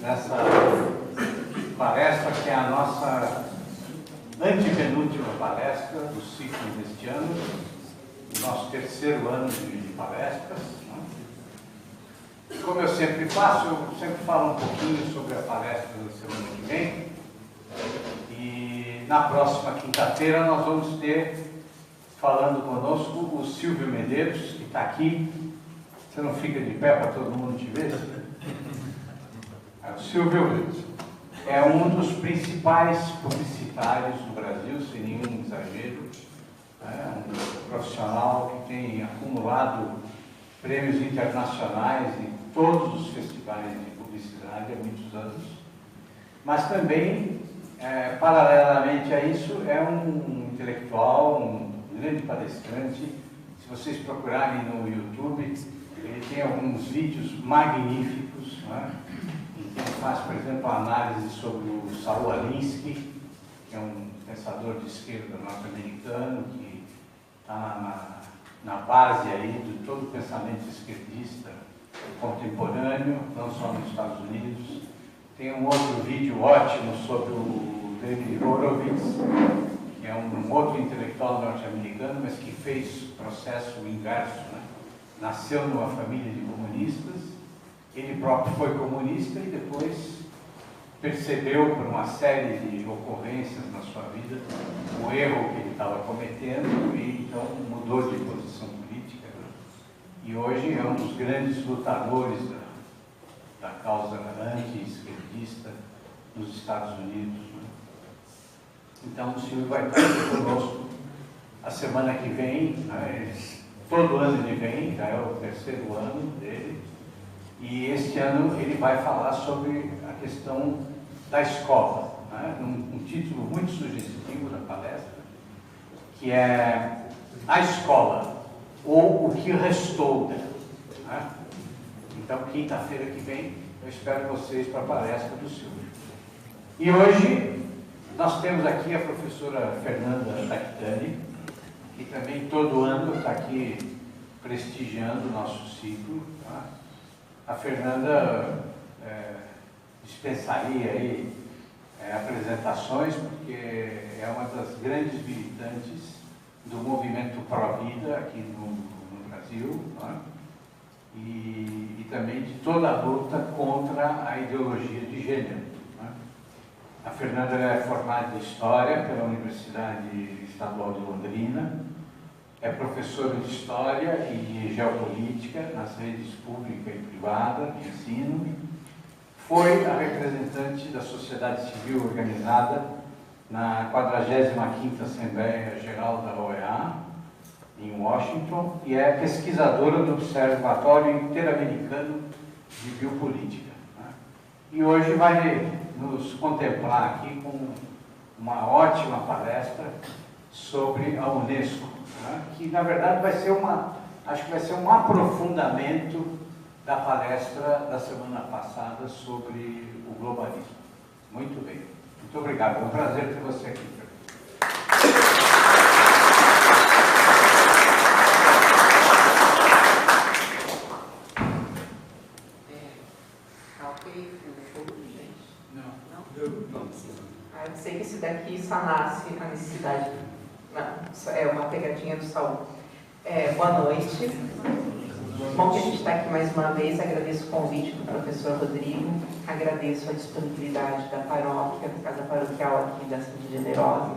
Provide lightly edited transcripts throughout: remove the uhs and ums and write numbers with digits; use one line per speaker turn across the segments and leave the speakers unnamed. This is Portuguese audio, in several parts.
nessa palestra, que é a nossa antepenúltima palestra do ciclo deste ano, o nosso terceiro ano de palestras. Como eu sempre faço, eu sempre falo um pouquinho sobre a palestra da semana que vem. E na próxima quinta-feira nós vamos ter, falando conosco, o Silvio Medeiros, que está aqui. Você não fica de pé para todo mundo te ver? O Silvio é um dos principais publicitários do Brasil, sem nenhum exagero. É um profissional que tem acumulado prêmios internacionais em todos os festivais de publicidade há muitos anos. Mas também, paralelamente a isso, é um intelectual, um grande palestrante. Se vocês procurarem no YouTube, ele tem alguns vídeos magníficos, né? Ele faz, por exemplo, a análise sobre o Saul Alinsky, que é um pensador de esquerda norte-americano, que está na base aí de todo o pensamento esquerdista contemporâneo, não só nos Estados Unidos. Tem um outro vídeo ótimo sobre o David Horowitz, que é um outro intelectual norte-americano, mas que fez o processo inverso, né? Nasceu numa família de comunistas, ele próprio foi comunista e depois percebeu, por uma série de ocorrências na sua vida, o erro que ele estava cometendo e então mudou de posição política, né? E hoje é um dos grandes lutadores da causa anti-esquerdista nos Estados Unidos, né? Então o Silvio vai estar aqui conosco a semana que vem, né? Todo ano ele vem, já é o terceiro ano dele, e este ano ele vai falar sobre a questão da escola, né? Um título muito sugestivo da palestra, que é A Escola, ou O que Restou dela, né? Então, quinta-feira que vem, eu espero vocês para a palestra do Silvio. E hoje, nós temos aqui a professora Fernanda Tactani, que também todo ano está aqui prestigiando o nosso ciclo, tá? A Fernanda dispensaria aí apresentações, porque é uma das grandes militantes do movimento pró-vida aqui no Brasil, tá? E também de toda a luta contra a ideologia de gênero, tá? A Fernanda é formada em História pela Universidade Estadual de Londrina, é professora de História e Geopolítica nas redes pública e privada de ensino. Foi a representante da sociedade civil organizada na 45ª Assembleia Geral da OEA, em Washington, e é pesquisadora do Observatório Interamericano de Biopolítica, né? E hoje vai nos contemplar aqui com uma ótima palestra sobre a Unesco, né? Que na verdade vai ser acho que vai ser um aprofundamento da palestra da semana passada sobre o globalismo. Muito bem. Muito obrigado. É um prazer ter você aqui.
Eu sei que esse daqui sanasse a necessidade. Não, é uma pegadinha do Saul. Boa noite. Bom que a gente está aqui mais uma vez. Agradeço o convite do professor Rodrigo, agradeço a disponibilidade da paróquia, da Casa Paroquial aqui da Santa Generosa,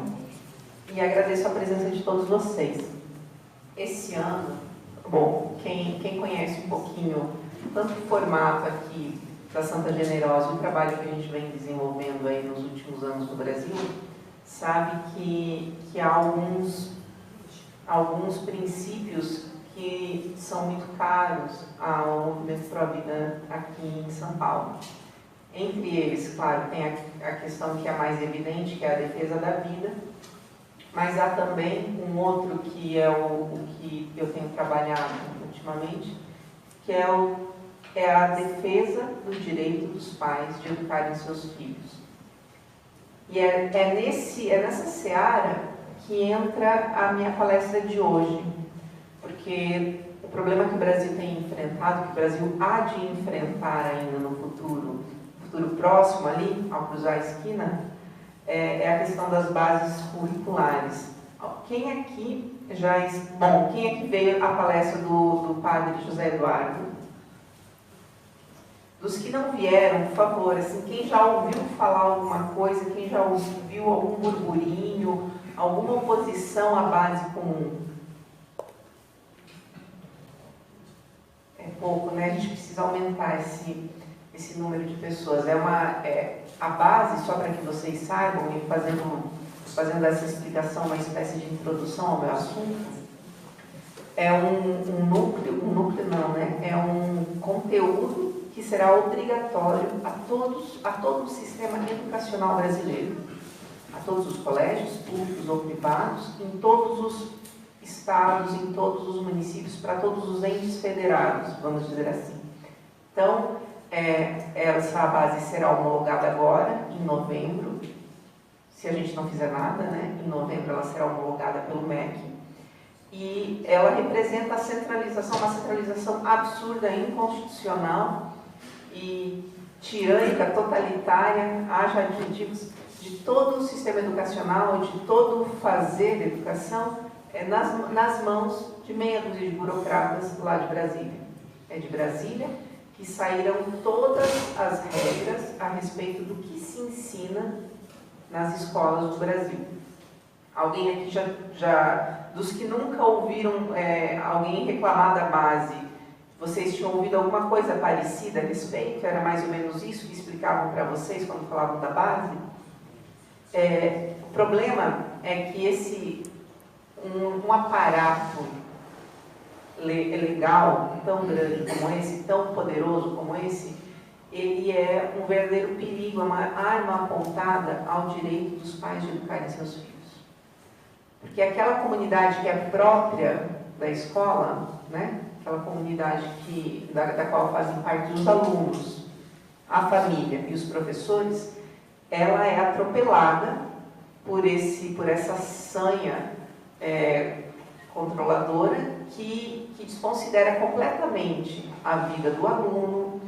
e agradeço a presença de todos vocês. Esse ano, bom, quem conhece um pouquinho tanto o formato aqui da Santa Generosa e o trabalho que a gente vem desenvolvendo aí nos últimos anos no Brasil, sabe que há alguns princípios que são muito caros ao movimento pró-vida aqui em São Paulo. Entre eles, claro, tem a questão que é mais evidente, que é a defesa da vida, mas há também um outro que é o que eu tenho trabalhado ultimamente, que é a defesa do direito dos pais de educarem seus filhos. E é nessa seara que entra a minha palestra de hoje, porque o problema que o Brasil tem enfrentado, que o Brasil há de enfrentar ainda no futuro próximo ali, ao cruzar a esquina, é a questão das bases curriculares. Quem aqui quem aqui veio à palestra do padre José Eduardo? Dos que não vieram, por favor, assim, quem já ouviu falar alguma coisa, quem já ouviu algum burburinho, alguma oposição à base comum? É pouco, né? A gente precisa aumentar esse número de pessoas. A base, só para que vocês saibam, e fazendo essa explicação, uma espécie de introdução ao meu assunto, é um conteúdo que será obrigatório a todo o sistema educacional brasileiro, a todos os colégios, públicos ou privados, em todos os estados, em todos os municípios, para todos os entes federados, vamos dizer assim. Então, essa base será homologada agora, em novembro, se a gente não fizer nada, né? Em novembro ela será homologada pelo MEC, e ela representa a centralização, uma centralização absurda, inconstitucional e tirânica, totalitária, haja adjetivos, de todo o sistema educacional, de todo o fazer da educação, nas mãos de meia dúzia de burocratas lá de Brasília. É de Brasília que saíram todas as regras a respeito do que se ensina nas escolas do Brasil. Alguém aqui dos que nunca ouviram alguém reclamar da base, vocês tinham ouvido alguma coisa parecida a respeito? Era mais ou menos isso que explicavam para vocês quando falavam da base? O problema é que um aparato legal tão grande como esse, tão poderoso como esse, ele é um verdadeiro perigo, é uma arma apontada ao direito dos pais de educarem seus filhos. Porque aquela comunidade que é própria da escola, né? Aquela comunidade da qual fazem parte os alunos, a família e os professores, ela é atropelada por essa sanha controladora que desconsidera completamente a vida do aluno,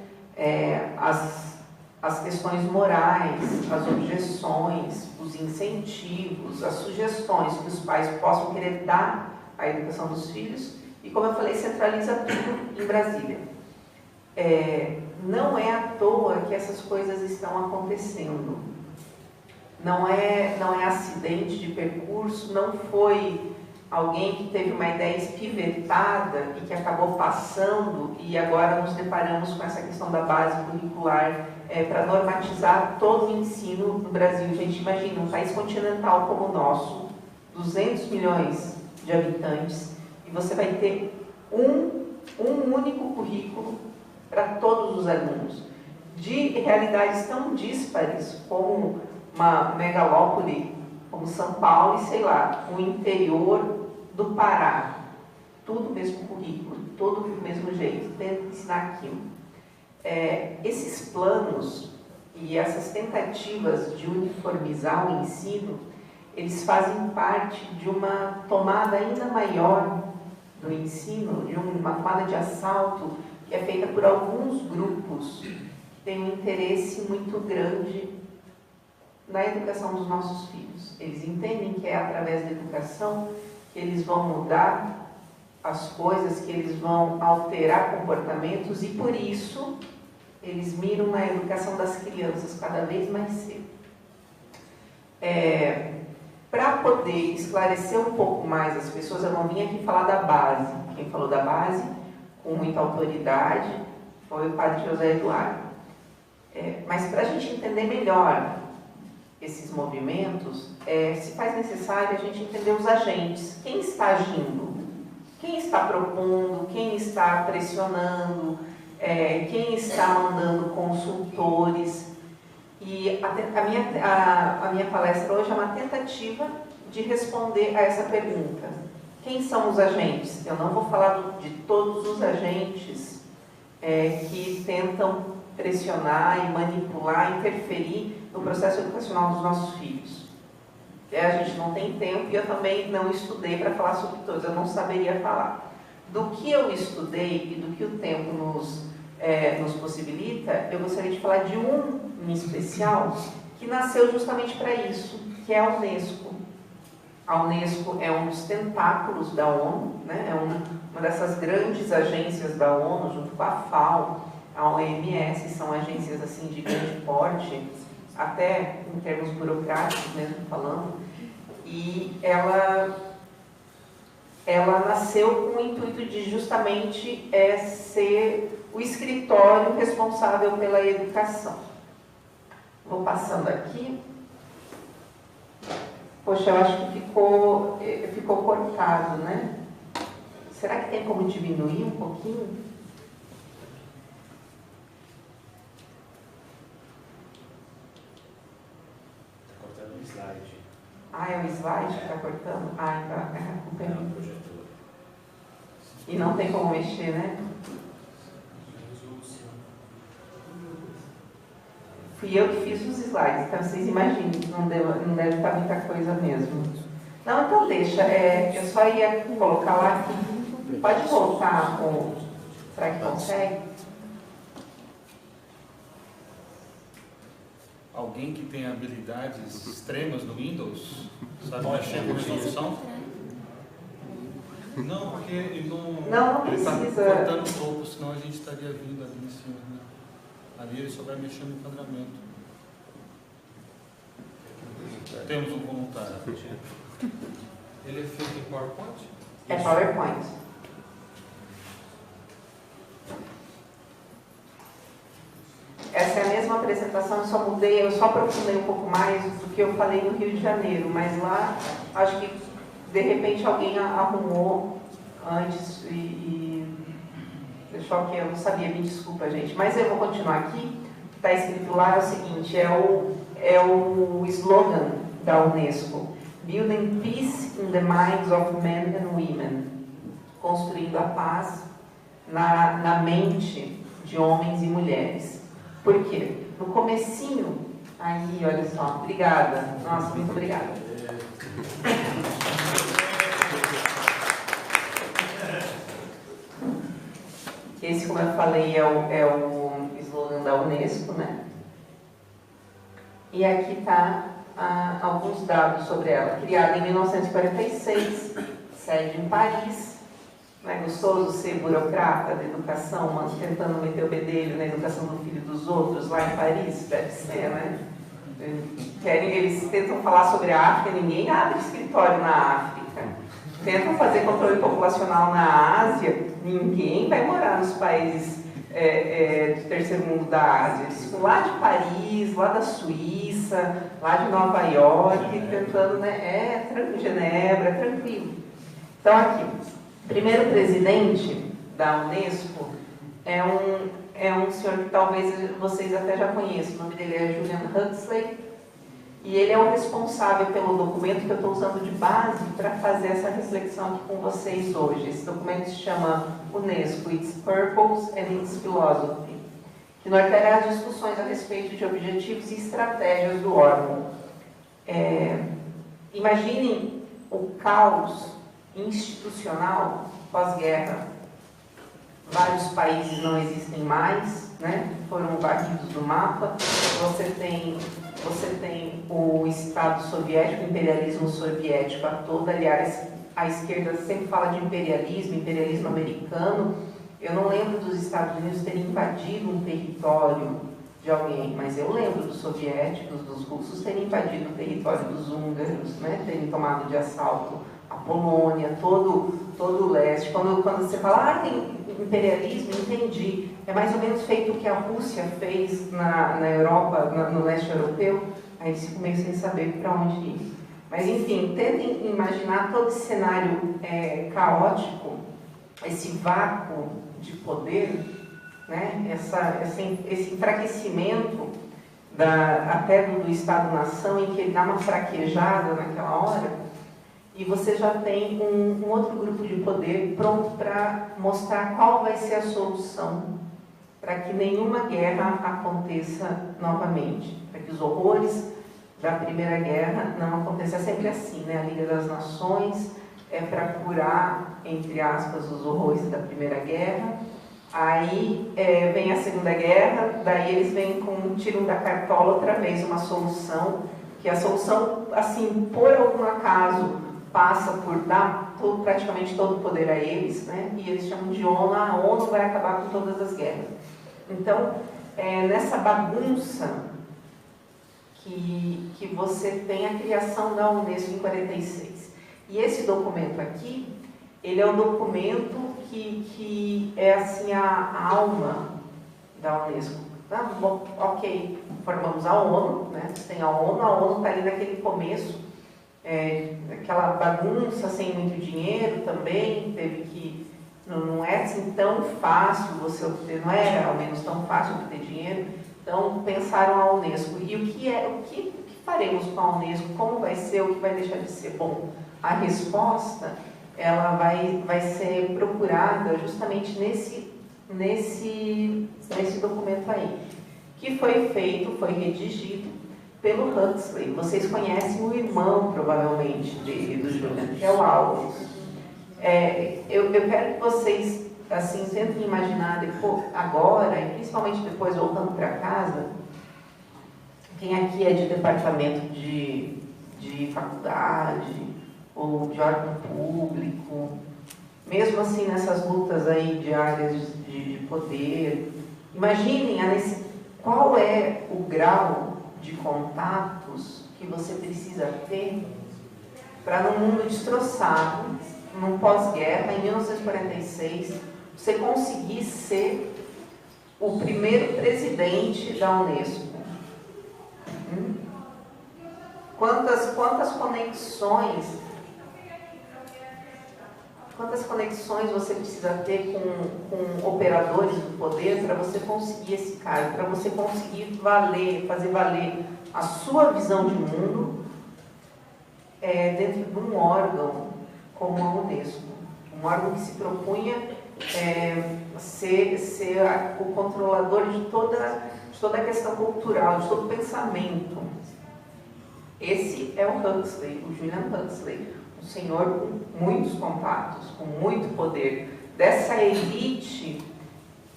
as questões morais, as objeções, os incentivos, as sugestões que os pais possam querer dar à educação dos filhos e, como eu falei, centraliza tudo em Brasília. Não é à toa que essas coisas estão acontecendo. Não é acidente de percurso, não foi alguém que teve uma ideia espivetada e que acabou passando e agora nos deparamos com essa questão da base curricular para normatizar todo o ensino no Brasil. Gente, imagina, um país continental como o nosso, 200 milhões de habitantes, e você vai ter um único currículo para todos os alunos, de realidades tão díspares como uma megalópole como São Paulo e, sei lá, o interior do Pará. Tudo o mesmo currículo, todo do mesmo jeito, tendo que ensinar aquilo. Esses planos e essas tentativas de uniformizar o ensino, eles fazem parte de uma tomada ainda maior do ensino, de uma tomada de assalto que é feita por alguns grupos que têm um interesse muito grande na educação dos nossos filhos. Eles entendem que é através da educação que eles vão mudar as coisas, que eles vão alterar comportamentos e, por isso, eles miram na educação das crianças cada vez mais cedo. Para poder esclarecer um pouco mais as pessoas, eu não vim aqui falar da base. Quem falou da base, com muita autoridade, foi o padre José Eduardo. Mas para a gente entender melhor esses movimentos, se faz necessário a gente entender os agentes. Quem está agindo? Quem está propondo? Quem está pressionando? Quem está mandando consultores? E a minha palestra hoje é uma tentativa de responder a essa pergunta. Quem são os agentes? Eu não vou falar de todos os agentes que tentam pressionar e manipular, interferir no processo educacional dos nossos filhos. A gente não tem tempo e eu também não estudei para falar sobre todos, eu não saberia falar. Do que eu estudei e do que o tempo nos possibilita, eu gostaria de falar de um em especial, que nasceu justamente para isso, que é a Unesco. A Unesco é um dos tentáculos da ONU, né? É uma dessas grandes agências da ONU, junto com a FAO, a OMS, são agências assim de grande porte, até em termos burocráticos mesmo falando, e ela nasceu com o intuito de justamente ser o escritório responsável pela educação. Vou passando aqui. Poxa, eu acho que ficou cortado, né? Será que tem como diminuir um pouquinho?
Está cortando o slide.
Ah, é o slide que está cortando? Ah, então é a culpa é minha.
Projetor.
E não tem como mexer, né? Fui eu que fiz os slides, então vocês imaginem, não deve estar muita coisa mesmo. Não, então deixa, eu só ia colocar lá aqui. Pode voltar, será que consegue?
Alguém que tem habilidades extremas no Windows, sabe mexer com resolução? Não, porque ele
Não
ele está
precisa.
cortando o topo, senão a gente estaria vindo ali em cima. Né? Ali ele só vai mexer no enquadramento. Temos um voluntário.
Ele é feito em PowerPoint?
É PowerPoint. Essa é a mesma apresentação, eu só aprofundei um pouco mais do que eu falei no Rio de Janeiro, mas lá acho que de repente alguém arrumou antes e deixou que eu não sabia, me desculpa, gente. Mas eu vou continuar aqui. O que está escrito lá é o seguinte, é o slogan da Unesco: Building Peace in the Minds of Men and Women. Construindo a paz na mente de homens e mulheres. Por quê? No comecinho, aí, olha só, obrigada. Nossa, muito obrigada. Esse, como eu falei, é o slogan da Unesco, né? E aqui está alguns dados sobre ela. Criada em 1946, sede em Paris. Não é gostoso ser burocrata da educação, mas tentando meter o bedelho na educação do filho dos outros lá em Paris? Deve ser, né? Eles tentam falar sobre a África, ninguém abre escritório na África. Tentam fazer controle populacional na Ásia, ninguém vai morar nos países do terceiro mundo da Ásia. Eles ficam lá de Paris, lá da Suíça, lá de Nova York, tentando, né? Genebra, tranquilo. Então, aqui, o primeiro presidente da Unesco é um senhor que talvez vocês até já conheçam. O nome dele é Julian Huxley. E ele é o responsável pelo documento que eu estou usando de base para fazer essa reflexão aqui com vocês hoje. Esse documento se chama Unesco, Its Purpose and Its Philosophy, que norteará as discussões a respeito de objetivos e estratégias do órgão. Imaginem o caos institucional pós-guerra. Vários países não existem mais, né? Foram varridos do mapa. Você tem o Estado soviético, o imperialismo soviético a toda. Aliás, a esquerda sempre fala de imperialismo americano. Eu não lembro dos Estados Unidos terem invadido um território de alguém, mas eu lembro dos soviéticos, dos russos terem invadido o território dos húngaros, né? Terem tomado de assalto a Polônia, todo o leste. Quando você fala, tem imperialismo, entendi. É mais ou menos feito o que a Rússia fez na Europa, no leste europeu. Aí eles ficam meio sem saber para onde ir. Mas, enfim, tentem imaginar todo esse cenário caótico, esse vácuo de poder, né? Esse enfraquecimento até do Estado-nação, em que ele dá uma fraquejada naquela hora. E você já tem um outro grupo de poder pronto para mostrar qual vai ser a solução para que nenhuma guerra aconteça novamente, para que os horrores da Primeira Guerra não aconteçam. É sempre assim, né? A Liga das Nações é para curar, entre aspas, os horrores da Primeira Guerra. Aí vem a Segunda Guerra, daí eles vêm com tiram da cartola outra vez uma solução, que a solução, assim, por algum acaso, passa por dar praticamente todo o poder a eles, né? E eles chamam de ONU, a ONU vai acabar com todas as guerras. Então, nessa bagunça que você tem a criação da Unesco em 46. E esse documento aqui, ele é um documento que é assim a alma da Unesco. Tá? Bom, ok, formamos a ONU, né? Tem a ONU está ali naquele começo, aquela bagunça sem muito dinheiro também, teve que, não é assim tão fácil você obter, não é ao menos tão fácil obter dinheiro, então pensaram a Unesco. E o que faremos com a Unesco? Como vai ser? O que vai deixar de ser? Bom, a resposta ela vai ser procurada justamente nesse documento aí, que foi redigido pelo Huxley. Vocês conhecem o irmão, provavelmente, do Julian, que é o Aldous. Eu quero que vocês assim, tentem imaginar depois, agora, e principalmente depois voltando para casa, quem aqui é de departamento de faculdade, ou de órgão público, mesmo assim nessas lutas aí de áreas de poder, imaginem qual é o grau de contatos que você precisa ter para num mundo destroçado, num pós-guerra, em 1946, você conseguir ser o primeiro presidente da Unesco. Quantas conexões você precisa ter com operadores do poder para você conseguir esse cargo, para você conseguir fazer valer a sua visão de mundo dentro de um órgão como a Unesco, um órgão que se propunha ser o controlador de toda a questão cultural, de todo o pensamento. Esse é o Huxley, o Julian Huxley, um senhor com muitos contatos, com muito poder, dessa elite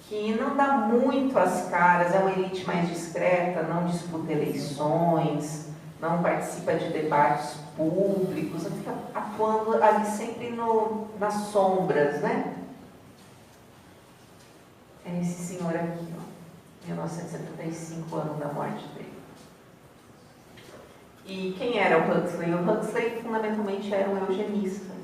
que não dá muito as caras, é uma elite mais discreta, não disputa eleições, não participa de debates públicos, fica atuando ali sempre nas sombras, né? É esse senhor aqui, ó, 1975, ano da morte dele. E quem era o Huxley? O Huxley fundamentalmente era um eugenista.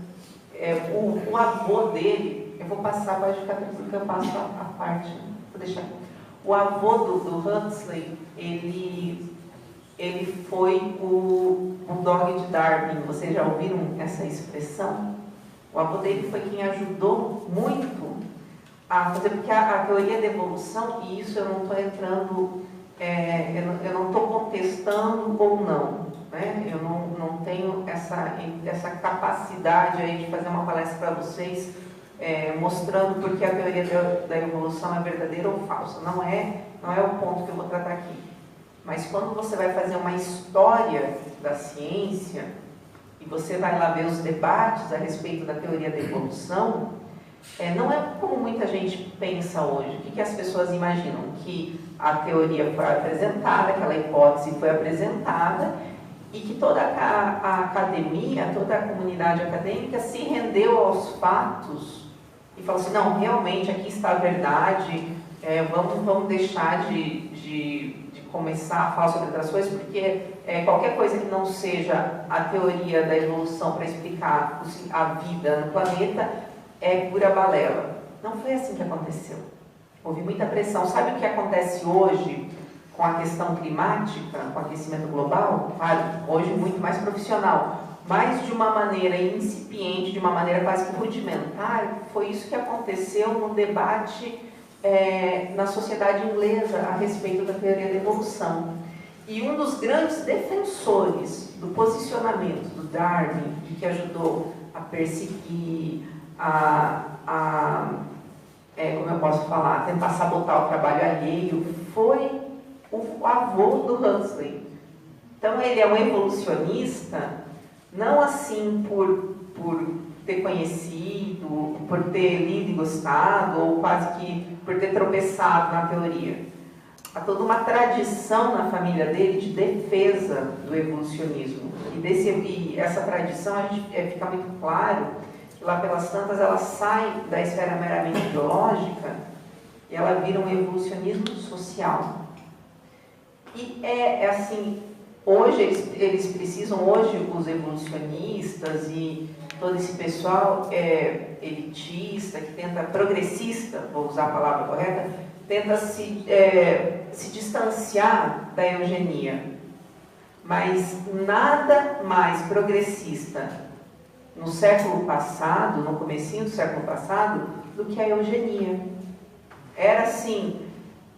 O avô dele, eu vou passar, pode ficar tranquilo que eu passo a parte, né? Vou deixar. O avô do Huxley, ele foi o Bulldog de Darwin. Vocês já ouviram essa expressão? O avô dele foi quem ajudou muito a fazer, porque a teoria da evolução, e isso eu não estou entrando, eu não estou contestando ou não, né? Eu não tenho essa capacidade aí de fazer uma palestra para vocês mostrando porque a teoria da evolução é verdadeira ou falsa. Não é o ponto que eu vou tratar aqui. Mas quando você vai fazer uma história da ciência e você vai lá ver os debates a respeito da teoria da evolução, não é como muita gente pensa hoje. O que as pessoas imaginam? Que a teoria foi apresentada, aquela hipótese foi apresentada e que toda a academia, toda a comunidade acadêmica se rendeu aos fatos e falou assim, não, realmente aqui está a verdade, vamos deixar de começar a falar sobre outras coisas, porque qualquer coisa que não seja a teoria da evolução para explicar a vida no planeta é pura balela. Não foi assim que aconteceu. Houve muita pressão. Sabe o que acontece hoje com a questão climática, com o aquecimento global? Claro, hoje muito mais profissional, mas de uma maneira incipiente, de uma maneira quase que rudimentar. Foi isso que aconteceu no debate na sociedade inglesa a respeito da teoria da evolução. E um dos grandes defensores do posicionamento do Darwin, que ajudou a perseguir, como eu posso falar, tentar sabotar o trabalho alheio, foi o avô do Huxley. Então ele é um evolucionista, não assim por ter conhecido por ter lido e gostado, ou quase que por ter tropeçado na teoria. Há toda uma tradição na família dele de defesa do evolucionismo. E essa tradição fica muito claro que lá pelas tantas ela sai da esfera meramente biológica e ela vira um evolucionismo social. E é assim, hoje eles precisam, hoje os evolucionistas e todo esse pessoal elitista, que tenta, progressista, vou usar a palavra correta, tenta se distanciar da eugenia. Mas nada mais progressista no século passado, no comecinho do século passado, do que a eugenia. Era assim,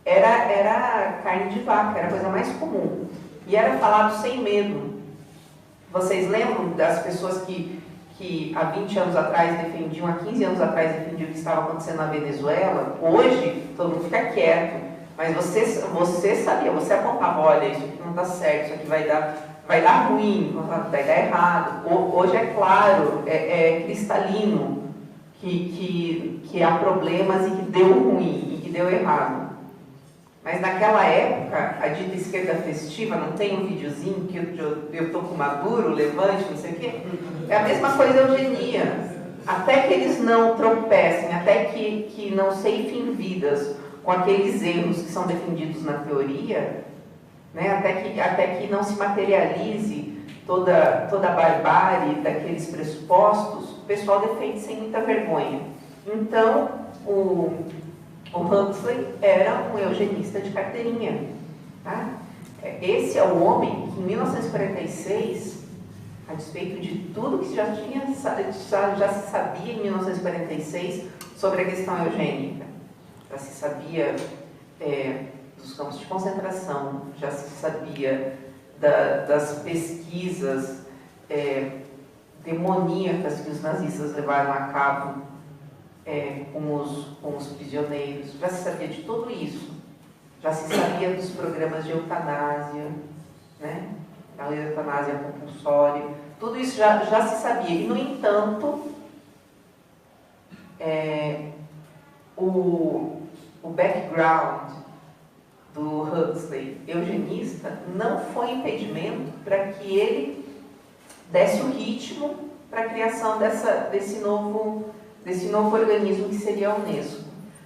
era carne de vaca, era a coisa mais comum. E era falado sem medo. Vocês lembram das pessoas que há 20 anos atrás defendiam, há 15 anos atrás defendiam o que estava acontecendo na Venezuela? Hoje, todo mundo fica quieto. Mas você sabia, você apontava, olha, isso aqui não está certo, isso aqui vai dar ruim, vai dar errado. Hoje é claro, é cristalino que há problemas e que deu ruim, e que deu errado. Mas naquela época, a dita esquerda festiva, não tem um videozinho que eu tô com Maduro, levante, não sei o quê? É a mesma coisa a eugenia. Até que eles não tropecem, até que não ceifem vidas com aqueles erros que são defendidos na teoria, né? até que não se materialize toda a barbárie daqueles pressupostos, o pessoal defende sem muita vergonha. Então, o Huxley era um eugenista de carteirinha. Tá? Esse é o homem que, em 1946, a despeito de tudo que já se sabia em 1946 sobre a questão eugênica, já se sabia dos campos de concentração, já se sabia das pesquisas demoníacas que os nazistas levaram a cabo com os prisioneiros, já se sabia de tudo isso, já se sabia dos programas de eutanásia, né? A eutanásia compulsória, tudo isso já se sabia. E, no entanto, o background do Huxley, eugenista, não foi impedimento para que ele desse o ritmo para a criação desse novo organismo que seria a Unesco.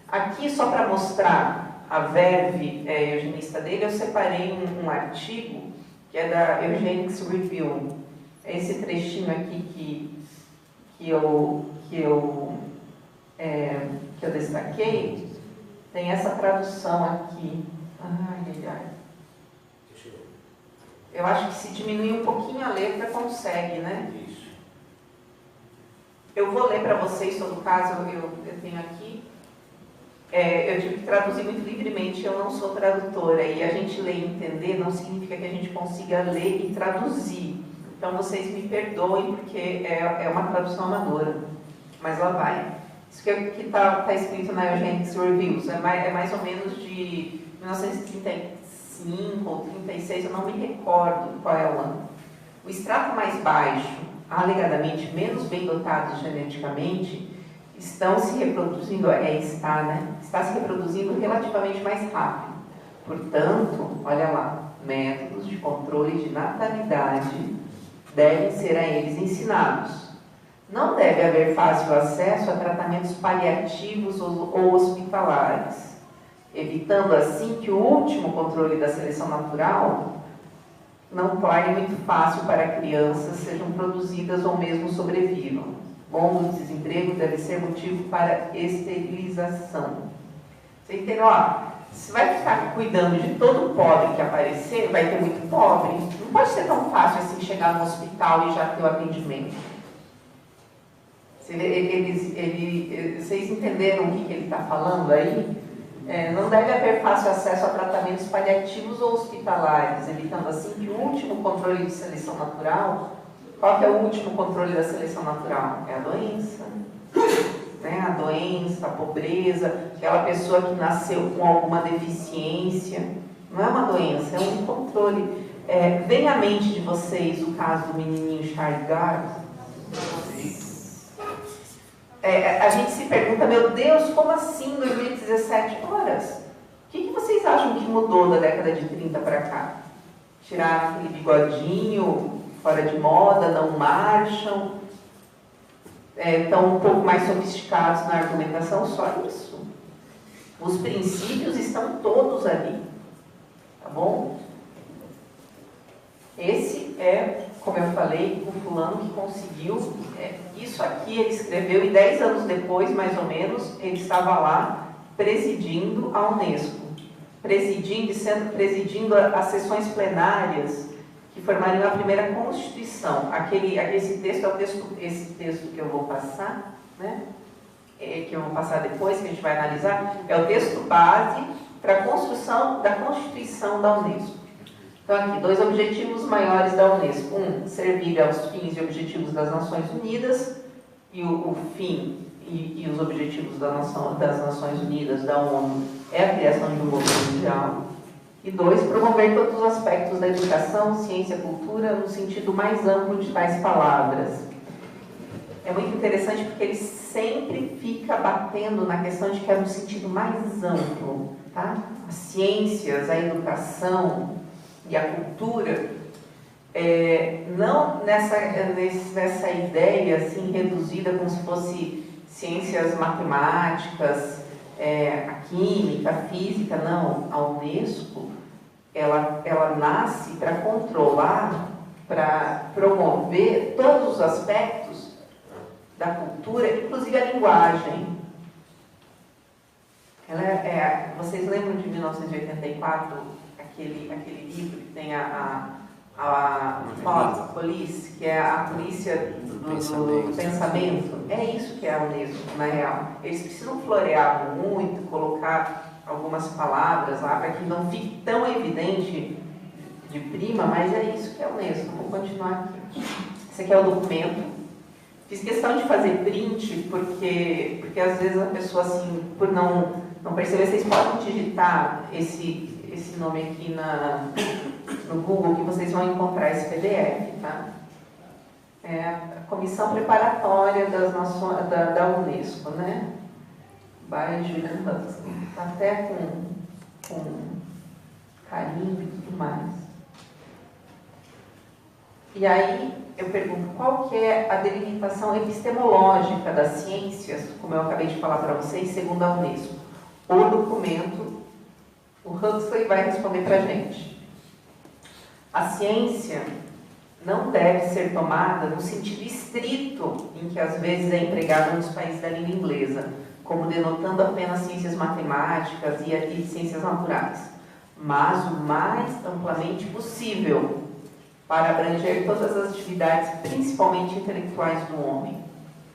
Aqui, só para mostrar a verve eugenista dele, eu separei um artigo que é da Eugenics Review. Esse trechinho aqui que eu destaquei, tem essa tradução aqui. Eu acho que se diminuir um pouquinho a letra, consegue, né?
Isso.
Eu vou ler para vocês, todo caso, eu tenho aqui. Eu tive que traduzir muito livremente, eu não sou tradutora, e a gente ler e entender não significa que a gente consiga ler e traduzir. Então, vocês me perdoem, porque é uma tradução amadora, mas lá vai. Isso que está escrito na Eugenics Reviews, é mais ou menos de 1935 ou 36, eu não me recordo qual é o ano. O extrato mais baixo, alegadamente menos bem dotados geneticamente, estão se reproduzindo, está se reproduzindo relativamente mais rápido. Portanto, olha lá, métodos de controle de natalidade devem ser a eles ensinados. Não deve haver fácil acesso a tratamentos paliativos ou hospitalares, evitando assim que o último controle da seleção natural não torne muito fácil para crianças sejam produzidas ou mesmo sobrevivam. Longo desemprego deve ser motivo para esterilização. Você entendeu? Você vai ficar cuidando de todo pobre que aparecer, vai ter muito pobre. Não pode ser tão fácil assim chegar no hospital e já ter o atendimento. Vocês entenderam o que ele está falando aí? Não deve haver fácil acesso a tratamentos paliativos ou hospitalares, evitando assim que o último controle de seleção natural. Qual que é o último controle da seleção natural? É a doença. Né? A doença, a pobreza, aquela pessoa que nasceu com alguma deficiência. Não é uma doença, é um controle. Vem à mente de vocês o caso do menininho Charles Gard? a gente se pergunta, meu Deus, como assim 2017? Horas. O que vocês acham que mudou da década de 30 para cá? Tiraram aquele bigodinho fora de moda, não marcham, estão um pouco mais sofisticados na argumentação, só isso. Os princípios estão todos ali, tá bom? Esse é, como eu falei, o fulano que conseguiu, isso aqui ele escreveu e 10 anos depois, mais ou menos, ele estava lá presidindo a Unesco, presidindo as sessões plenárias que formariam a primeira Constituição. Esse texto que eu vou passar, né? Que eu vou passar depois, que a gente vai analisar, é o texto base para a construção da Constituição da Unesco. Então, aqui, 2 objetivos maiores da Unesco. 1, servir aos fins e objetivos das Nações Unidas, e o fim e os objetivos das Nações Unidas, da ONU, é a criação de um governo mundial. E 2, promover todos os aspectos da educação, ciência e cultura no sentido mais amplo de tais palavras. É muito interessante porque ele sempre fica batendo na questão de que é no sentido mais amplo, tá? As ciências, a educação e a cultura, não nessa ideia assim reduzida como se fosse ciências matemáticas, a química, a física, não. A Unesco, ela nasce para controlar, para promover todos os aspectos da cultura, inclusive a linguagem. Vocês lembram de 1984, aquele livro que tem a Police, que é a polícia do pensamento? É isso que é a Unesco, na real. Eles precisam florear muito, colocar algumas palavras lá para que não fique tão evidente de prima, mas é isso que é a Unesco. Vou continuar aqui. Esse aqui é o documento. Fiz questão de fazer print porque às vezes a pessoa, assim, por não perceber, vocês podem digitar esse nome aqui no Google, que vocês vão encontrar esse PDF, tá? É a Comissão Preparatória da Unesco, né? By Julian Huxley. Tá até com carimbo e tudo mais. E aí, eu pergunto, qual que é a delimitação epistemológica das ciências, como eu acabei de falar para vocês, segundo a Unesco? O documento, o Huxley vai responder para a gente. A ciência não deve ser tomada no sentido estrito em que às vezes é empregada nos países da língua inglesa, como denotando apenas ciências matemáticas e ciências naturais, mas o mais amplamente possível, para abranger todas as atividades, principalmente intelectuais do homem.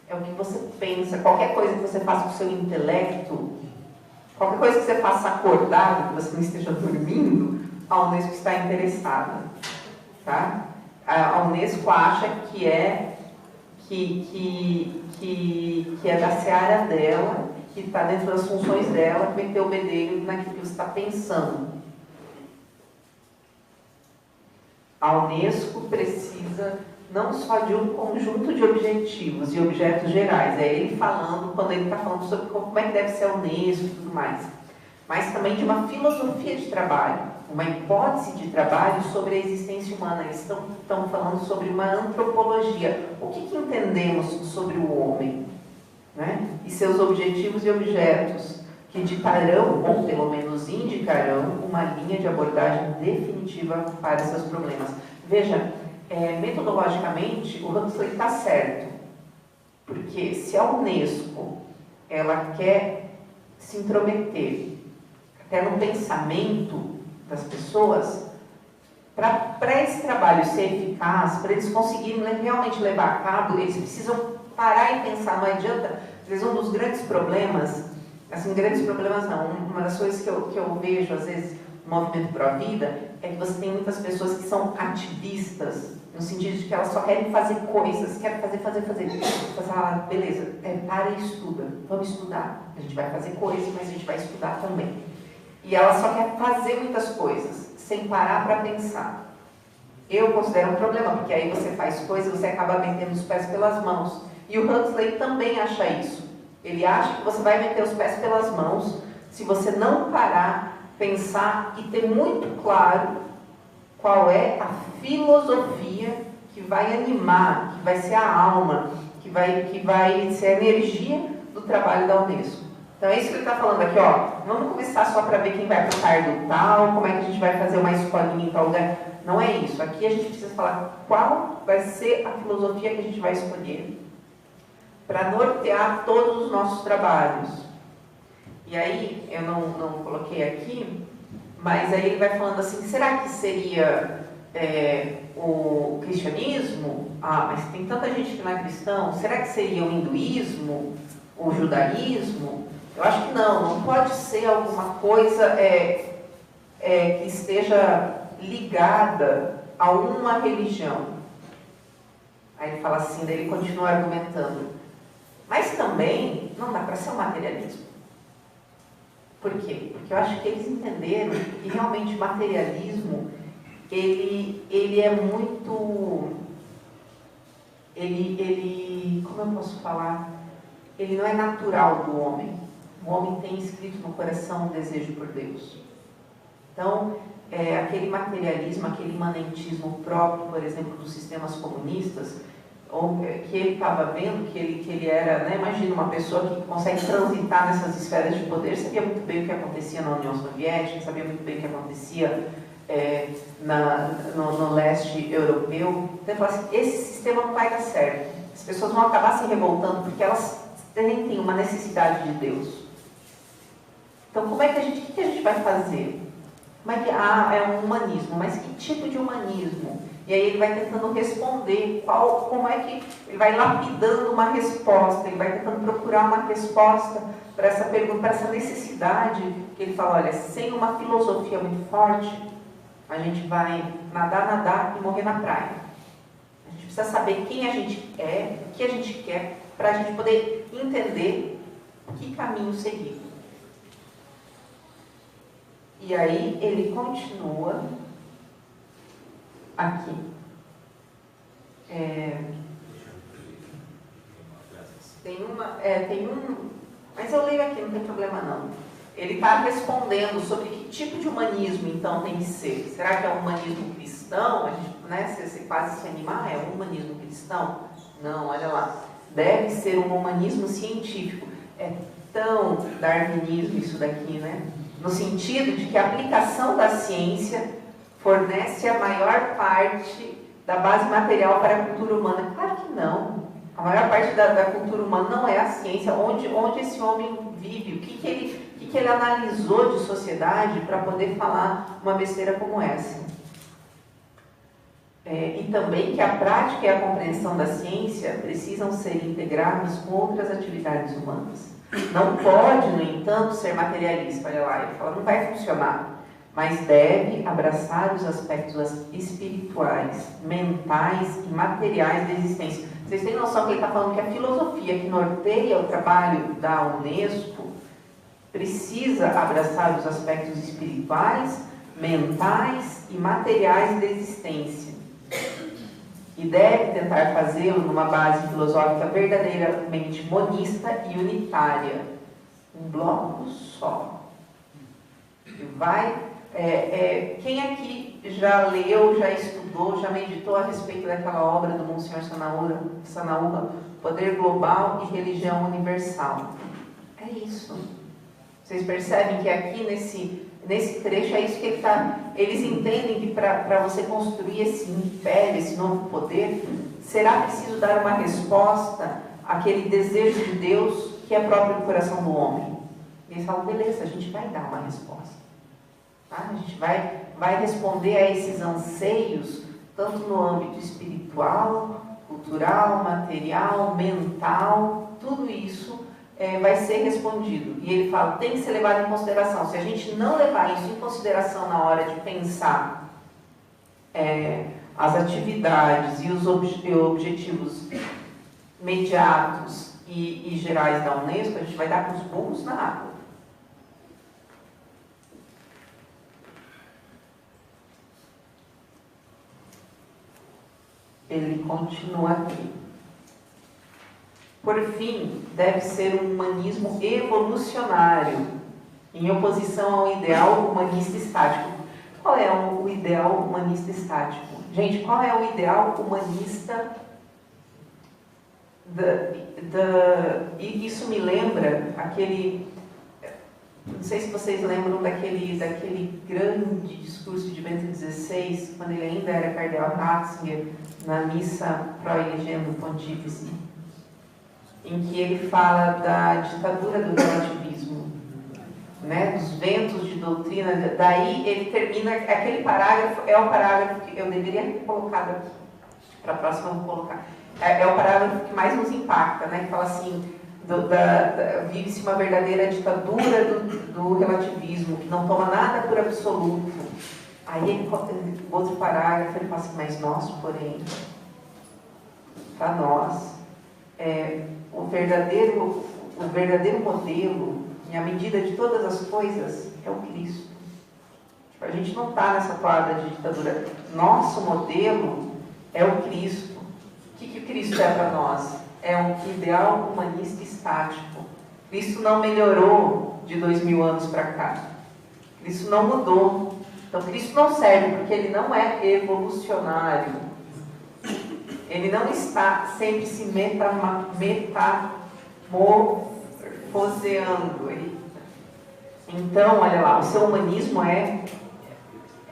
É o que você pensa, qualquer coisa que você faça com o seu intelecto, qualquer coisa que você faça acordado, que você não esteja dormindo, a Unesco está interessada. Tá? A Unesco acha que é da seara dela, que está dentro das funções dela, meter o bedelho naquilo que você está pensando. A Unesco precisa não só de um conjunto de objetivos e objetos gerais, é ele falando, quando ele está falando sobre como é que deve ser a Unesco e tudo mais, mas também de uma filosofia de trabalho, uma hipótese de trabalho sobre a existência humana. Eles estão falando sobre uma antropologia. O que entendemos sobre o homem, né? E seus objetivos e objetos, que ditarão, ou pelo menos indicarão, uma linha de abordagem definitiva para esses problemas. Veja, metodologicamente, o Huxley está certo, porque se a Unesco ela quer se intrometer até no pensamento das pessoas, para esse trabalho ser eficaz, para eles conseguirem realmente levar a cabo, eles precisam parar e pensar. Não adianta, às vezes um dos grandes problemas, assim, grandes problemas não, uma das coisas que eu vejo, às vezes, no movimento pró-vida, é que você tem muitas pessoas que são ativistas, no sentido de que elas só querem fazer coisas, querem fazer. Você fala, beleza, para e estuda, vamos estudar. A gente vai fazer coisas, mas a gente vai estudar também. E ela só quer fazer muitas coisas, sem parar para pensar. Eu considero um problema, porque aí você faz coisas, você acaba metendo os pés pelas mãos. E o Huxley também acha isso. Ele acha que você vai meter os pés pelas mãos se você não parar, pensar e ter muito claro qual é a filosofia que vai animar, que vai ser a alma, que vai ser a energia do trabalho da Unesco. Então é isso que ele está falando aqui, ó. Vamos começar só para ver quem vai para o cargo tal, como é que a gente vai fazer uma escolinha em tal lugar. Não é isso. Aqui a gente precisa falar qual vai ser a filosofia que a gente vai escolher para nortear todos os nossos trabalhos. E aí, eu não coloquei aqui, mas aí ele vai falando assim, será que seria o cristianismo? Ah, mas tem tanta gente que não é cristão. Será que seria o hinduísmo? O judaísmo? Eu acho que não pode ser alguma coisa que esteja ligada a uma religião. Aí ele fala assim, daí ele continua argumentando. Mas também não dá para ser um materialismo. Por quê? Porque eu acho que eles entenderam que realmente o materialismo, ele é muito... como eu posso falar? Ele não é natural do homem. O homem tem escrito no coração um desejo por Deus. Então, aquele materialismo, aquele imanentismo próprio, por exemplo, dos sistemas comunistas, que ele estava vendo, que ele era, né, imagina uma pessoa que consegue transitar nessas esferas de poder, sabia muito bem o que acontecia na União Soviética, sabia muito bem o que acontecia no leste europeu. Então ele fala assim, esse sistema não vai dar certo. As pessoas vão acabar se revoltando porque elas têm uma necessidade de Deus. Então como é que o que a gente vai fazer? Como é que, é um humanismo, mas que tipo de humanismo? E aí ele vai tentando responder como é que ele vai lapidando uma resposta, ele vai tentando procurar uma resposta para essa pergunta, para essa necessidade, que ele fala, olha, sem uma filosofia muito forte, a gente vai nadar e morrer na praia. A gente precisa saber quem a gente é, o que a gente quer, para a gente poder entender que caminho seguir. E aí ele continua aqui. Mas eu leio aqui, não tem problema não. Ele está respondendo sobre que tipo de humanismo então tem que ser. Será que é um humanismo cristão? A gente, né, você quase se animar, é um humanismo cristão? Não, olha lá. Deve ser um humanismo científico. É tão darwinismo isso daqui, né? No sentido de que a aplicação da ciência fornece a maior parte da base material para a cultura humana. Claro que não. A maior parte da cultura humana não é a ciência. Onde esse homem vive, o que ele analisou de sociedade para poder falar uma besteira como essa. E também que a prática e a compreensão da ciência precisam ser integrados com outras atividades humanas. Não pode, no entanto, ser materialista. Olha lá, ele fala, não vai funcionar. Mas deve abraçar os aspectos espirituais, mentais e materiais da existência. Vocês têm noção que ele está falando que a filosofia que norteia o trabalho da Unesco precisa abraçar os aspectos espirituais, mentais e materiais da existência. E deve tentar fazê-lo numa base filosófica verdadeiramente monista e unitária. Um bloco só. Quem aqui já leu, já estudou, já meditou a respeito daquela obra do Monsenhor Sanaúba, Poder Global e Religião Universal? É isso. Vocês percebem que aqui nesse trecho é isso que ele está... Eles entendem que para você construir esse império, esse novo poder, será preciso dar uma resposta àquele desejo de Deus que é próprio do coração do homem. E eles falam, beleza, a gente vai dar uma resposta. Tá? A gente vai responder a esses anseios, tanto no âmbito espiritual, cultural, material, mental, tudo isso vai ser respondido. E ele fala, tem que ser levado em consideração. Se a gente não levar isso em consideração na hora de pensar as atividades e os objetivos imediatos e gerais da Unesco, a gente vai dar com os burros na água. Ele continua aqui. Por fim, deve ser um humanismo evolucionário, em oposição ao ideal humanista estático. Qual é o ideal humanista estático? Gente, qual é o ideal humanista e isso me lembra aquele... Não sei se vocês lembram daquele grande discurso de Bento XVI, quando ele ainda era cardeal Ratzinger, na missa Pro-Elegendo Pontífice, em que ele fala da ditadura do relativismo, né, dos ventos de doutrina. Daí ele termina, aquele parágrafo é o parágrafo que eu deveria ter colocado aqui, para a próxima eu vou colocar. É o parágrafo que mais nos impacta, né, que fala assim, vive-se uma verdadeira ditadura do relativismo, que não toma nada por absoluto. Aí, outro parágrafo, ele fala assim, mas nós, porém, para nós, o verdadeiro modelo, e a medida de todas as coisas, é o Cristo. Tipo, a gente não está nessa toada de ditadura. Nosso modelo é o Cristo. O que o Cristo é para nós? É um ideal humanista estático. Cristo não melhorou de 2000 anos para cá. Cristo não mudou. Então, Cristo não serve porque ele não é evolucionário. Ele não está sempre se metamorfoseando. Então, olha lá, o seu humanismo é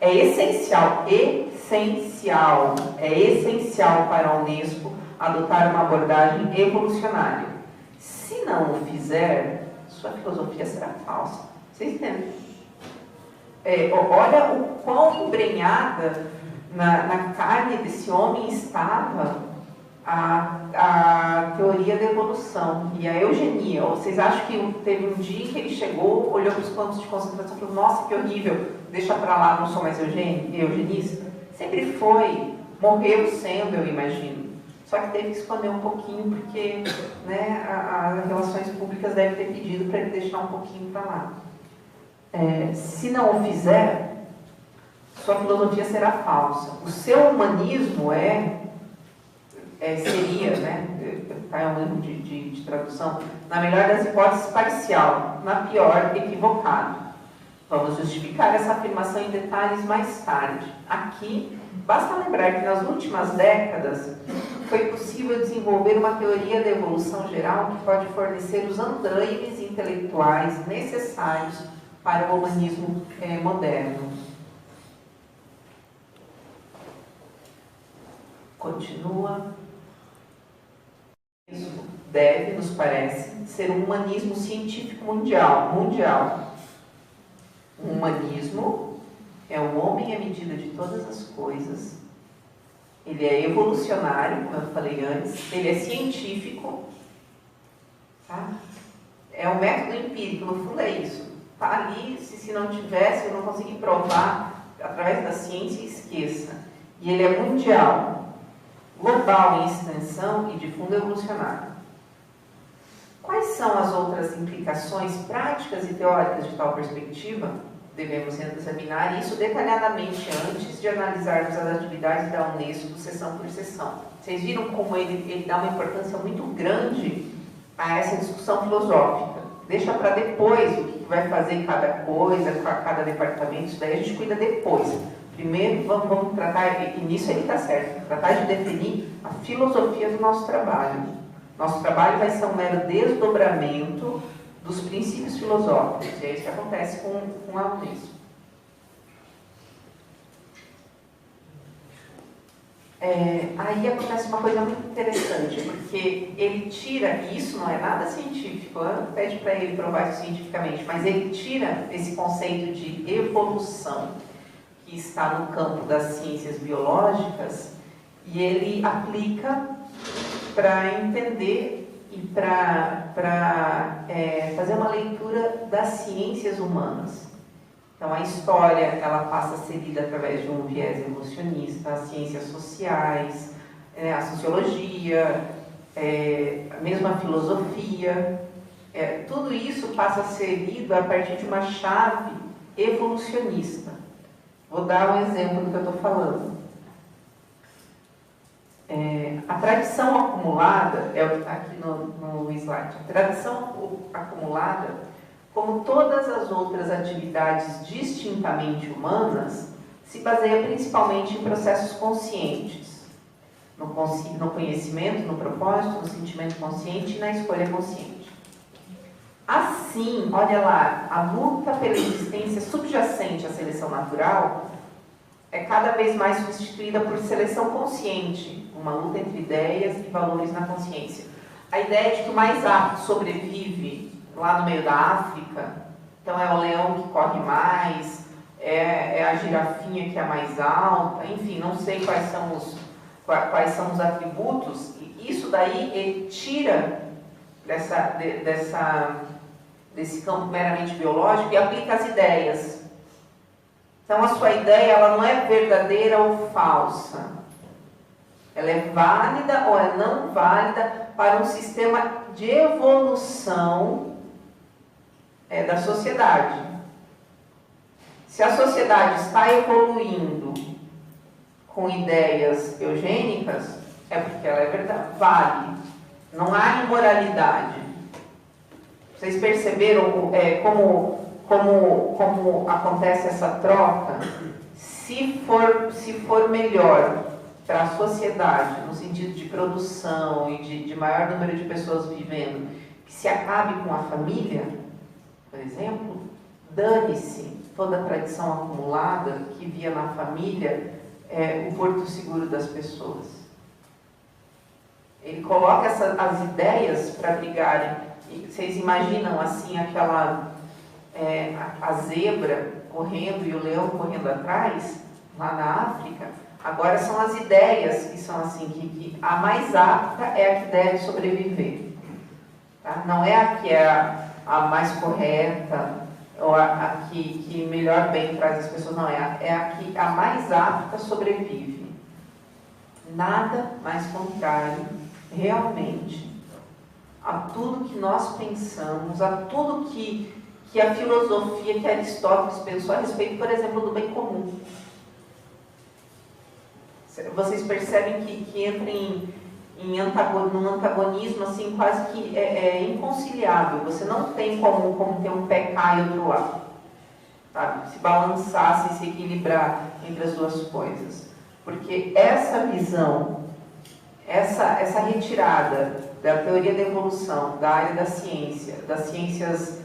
essencial. É essencial para a Unesco adotar uma abordagem evolucionária. Se não o fizer, sua filosofia será falsa. Vocês entendem? Olha o quão embrenhada na carne desse homem estava a teoria da evolução e a eugenia. Vocês acham que teve um dia que ele chegou, olhou para os campos de concentração e falou, nossa, que horrível, deixa para lá, não sou mais eugenista? Sempre foi, morreu sendo, eu imagino. Só que teve que esconder um pouquinho, porque, né, as relações públicas devem ter pedido para ele deixar um pouquinho para lá. Se não o fizer, sua filosofia será falsa. O seu humanismo seria, né, é um erro de tradução, na melhor das hipóteses, parcial, na pior, equivocado. Vamos justificar essa afirmação em detalhes mais tarde. Aqui, basta lembrar que nas últimas décadas foi possível desenvolver uma teoria da evolução geral que pode fornecer os andaimes intelectuais necessários para o humanismo moderno. Continua. Isso deve, nos parece, ser um humanismo científico mundial. Um humanismo é o homem à medida de todas as coisas. Ele é evolucionário, como eu falei antes. Ele é científico. Tá? É um método empírico, no fundo é isso. Está ali, se não tivesse, eu não consegui provar através da ciência, esqueça. E ele é mundial, global em extensão e de fundo evolucionário. Quais são as outras implicações práticas e teóricas de tal perspectiva? Devemos examinar isso detalhadamente antes de analisarmos as atividades da Unesco, seção por seção. Vocês viram como ele dá uma importância muito grande a essa discussão filosófica. Deixa para depois o que vai fazer cada coisa, cada departamento, isso daí a gente cuida depois. Primeiro, vamos tratar, e nisso ele está certo, tratar de definir a filosofia do nosso trabalho. Nosso trabalho vai ser um mero desdobramento dos princípios filosóficos, e é isso que acontece com a Unesco. Aí acontece uma coisa muito interessante, porque ele tira, e isso não é nada científico, pede para ele provar isso cientificamente, mas ele tira esse conceito de evolução, que está no campo das ciências biológicas, e ele aplica para entender e para fazer uma leitura das ciências humanas. Então, a história ela passa a ser lida através de um viés evolucionista, as ciências sociais, a sociologia, mesmo a filosofia, tudo isso passa a ser lido a partir de uma chave evolucionista. Vou dar um exemplo do que eu estou falando. a tradição acumulada, é o que está aqui no slide, a tradição acumulada, como todas as outras atividades distintamente humanas, se baseia principalmente em processos conscientes, no conhecimento, no propósito, no sentimento consciente e na escolha consciente. Assim, olha lá, a luta pela existência subjacente à seleção natural é cada vez mais substituída por seleção consciente, uma luta entre ideias e valores na consciência. A ideia de que o mais apto sobrevive lá no meio da África, então é o leão que corre mais, é a girafinha que é a mais alta, enfim, não sei quais são os atributos, e isso daí ele tira desse campo meramente biológico e aplica as ideias. Então a sua ideia ela não é verdadeira ou falsa. Ela é válida ou é não válida para um sistema de evolução da sociedade. Se a sociedade está evoluindo com ideias eugênicas, é porque ela é verdade, vale. Não há imoralidade. Vocês perceberam como acontece essa troca? Se for melhor para a sociedade, no sentido de produção e de maior número de pessoas vivendo, que se acabe com a família, por exemplo, dane-se toda a tradição acumulada que via na família o porto seguro das pessoas. Ele coloca as ideias para brigarem. E vocês imaginam assim a zebra correndo e o leão correndo atrás, lá na África? Agora são as ideias que são assim, que a mais apta é a que deve sobreviver. Tá? Não é a que é a mais correta, ou a que melhor bem traz as pessoas, não, é a que a mais apta sobrevive. Nada mais contrário, realmente, a tudo que nós pensamos, a tudo que a filosofia, que Aristóteles pensou a respeito, por exemplo, do bem comum. Vocês percebem que entra num antagonismo assim, quase que inconciliável. Você não tem como ter um pé cá e outro lá. Sabe? Se balançar, se equilibrar entre as duas coisas. Porque essa visão, essa retirada da teoria da evolução, da área da ciência, das ciências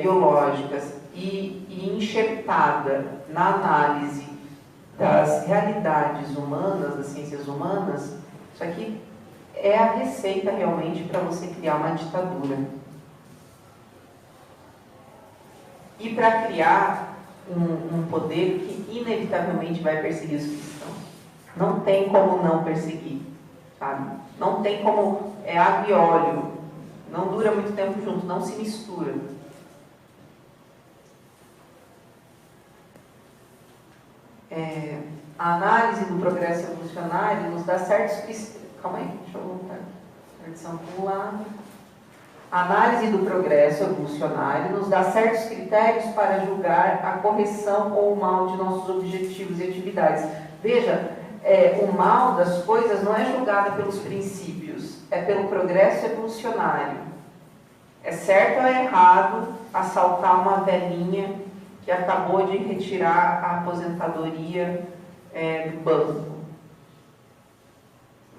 biológicas e enxertada na análise das realidades humanas, das ciências humanas, isso aqui é a receita realmente para você criar uma ditadura. E para criar um poder que inevitavelmente vai perseguir os cristãos. Não tem como não perseguir, sabe? Não tem como, água e óleo, não dura muito tempo junto, não se mistura. A análise do progresso evolucionário nos dá certos... Calma aí, deixa eu voltar. Tradição acumulada. A análise do progresso evolucionário nos dá certos critérios para julgar a correção ou o mal de nossos objetivos e atividades. Veja, o mal das coisas não é julgado pelos princípios, é pelo progresso evolucionário. É certo ou é errado assaltar uma velhinha que acabou de retirar a aposentadoria do banco?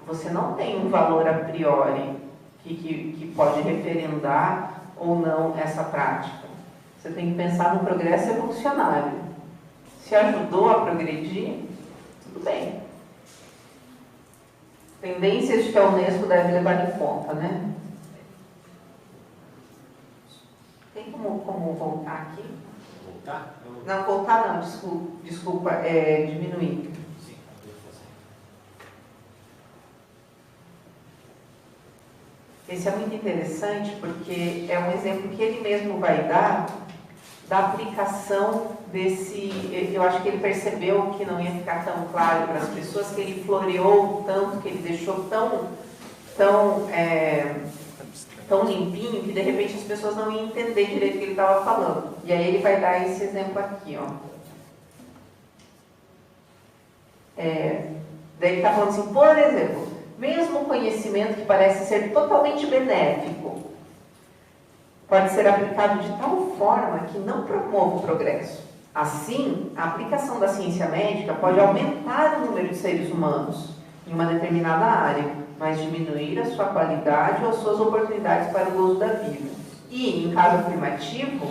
Você não tem um valor a priori que pode referendar ou não essa prática. Você tem que pensar no progresso evolucionário. Se ajudou a progredir, tudo bem. Tendências que a Unesco deve levar em conta, né? Tem como voltar aqui?
Voltar?
Não, voltar não, desculpa, diminuir.
Sim,
Esse é muito interessante porque é um exemplo que ele mesmo vai dar da aplicação desse... Eu acho que ele percebeu que não ia ficar tão claro para as pessoas, que ele floreou tanto, que ele deixou tão limpinho, que de repente as pessoas não iam entender direito o que ele estava falando. E aí ele vai dar esse exemplo aqui, ó. Daí ele está falando assim, por exemplo, mesmo conhecimento que parece ser totalmente benéfico, pode ser aplicado de tal forma que não promova o progresso. Assim, a aplicação da ciência médica pode aumentar o número de seres humanos em uma determinada área, mas diminuir a sua qualidade ou suas oportunidades para o gozo da vida. E, em caso afirmativo,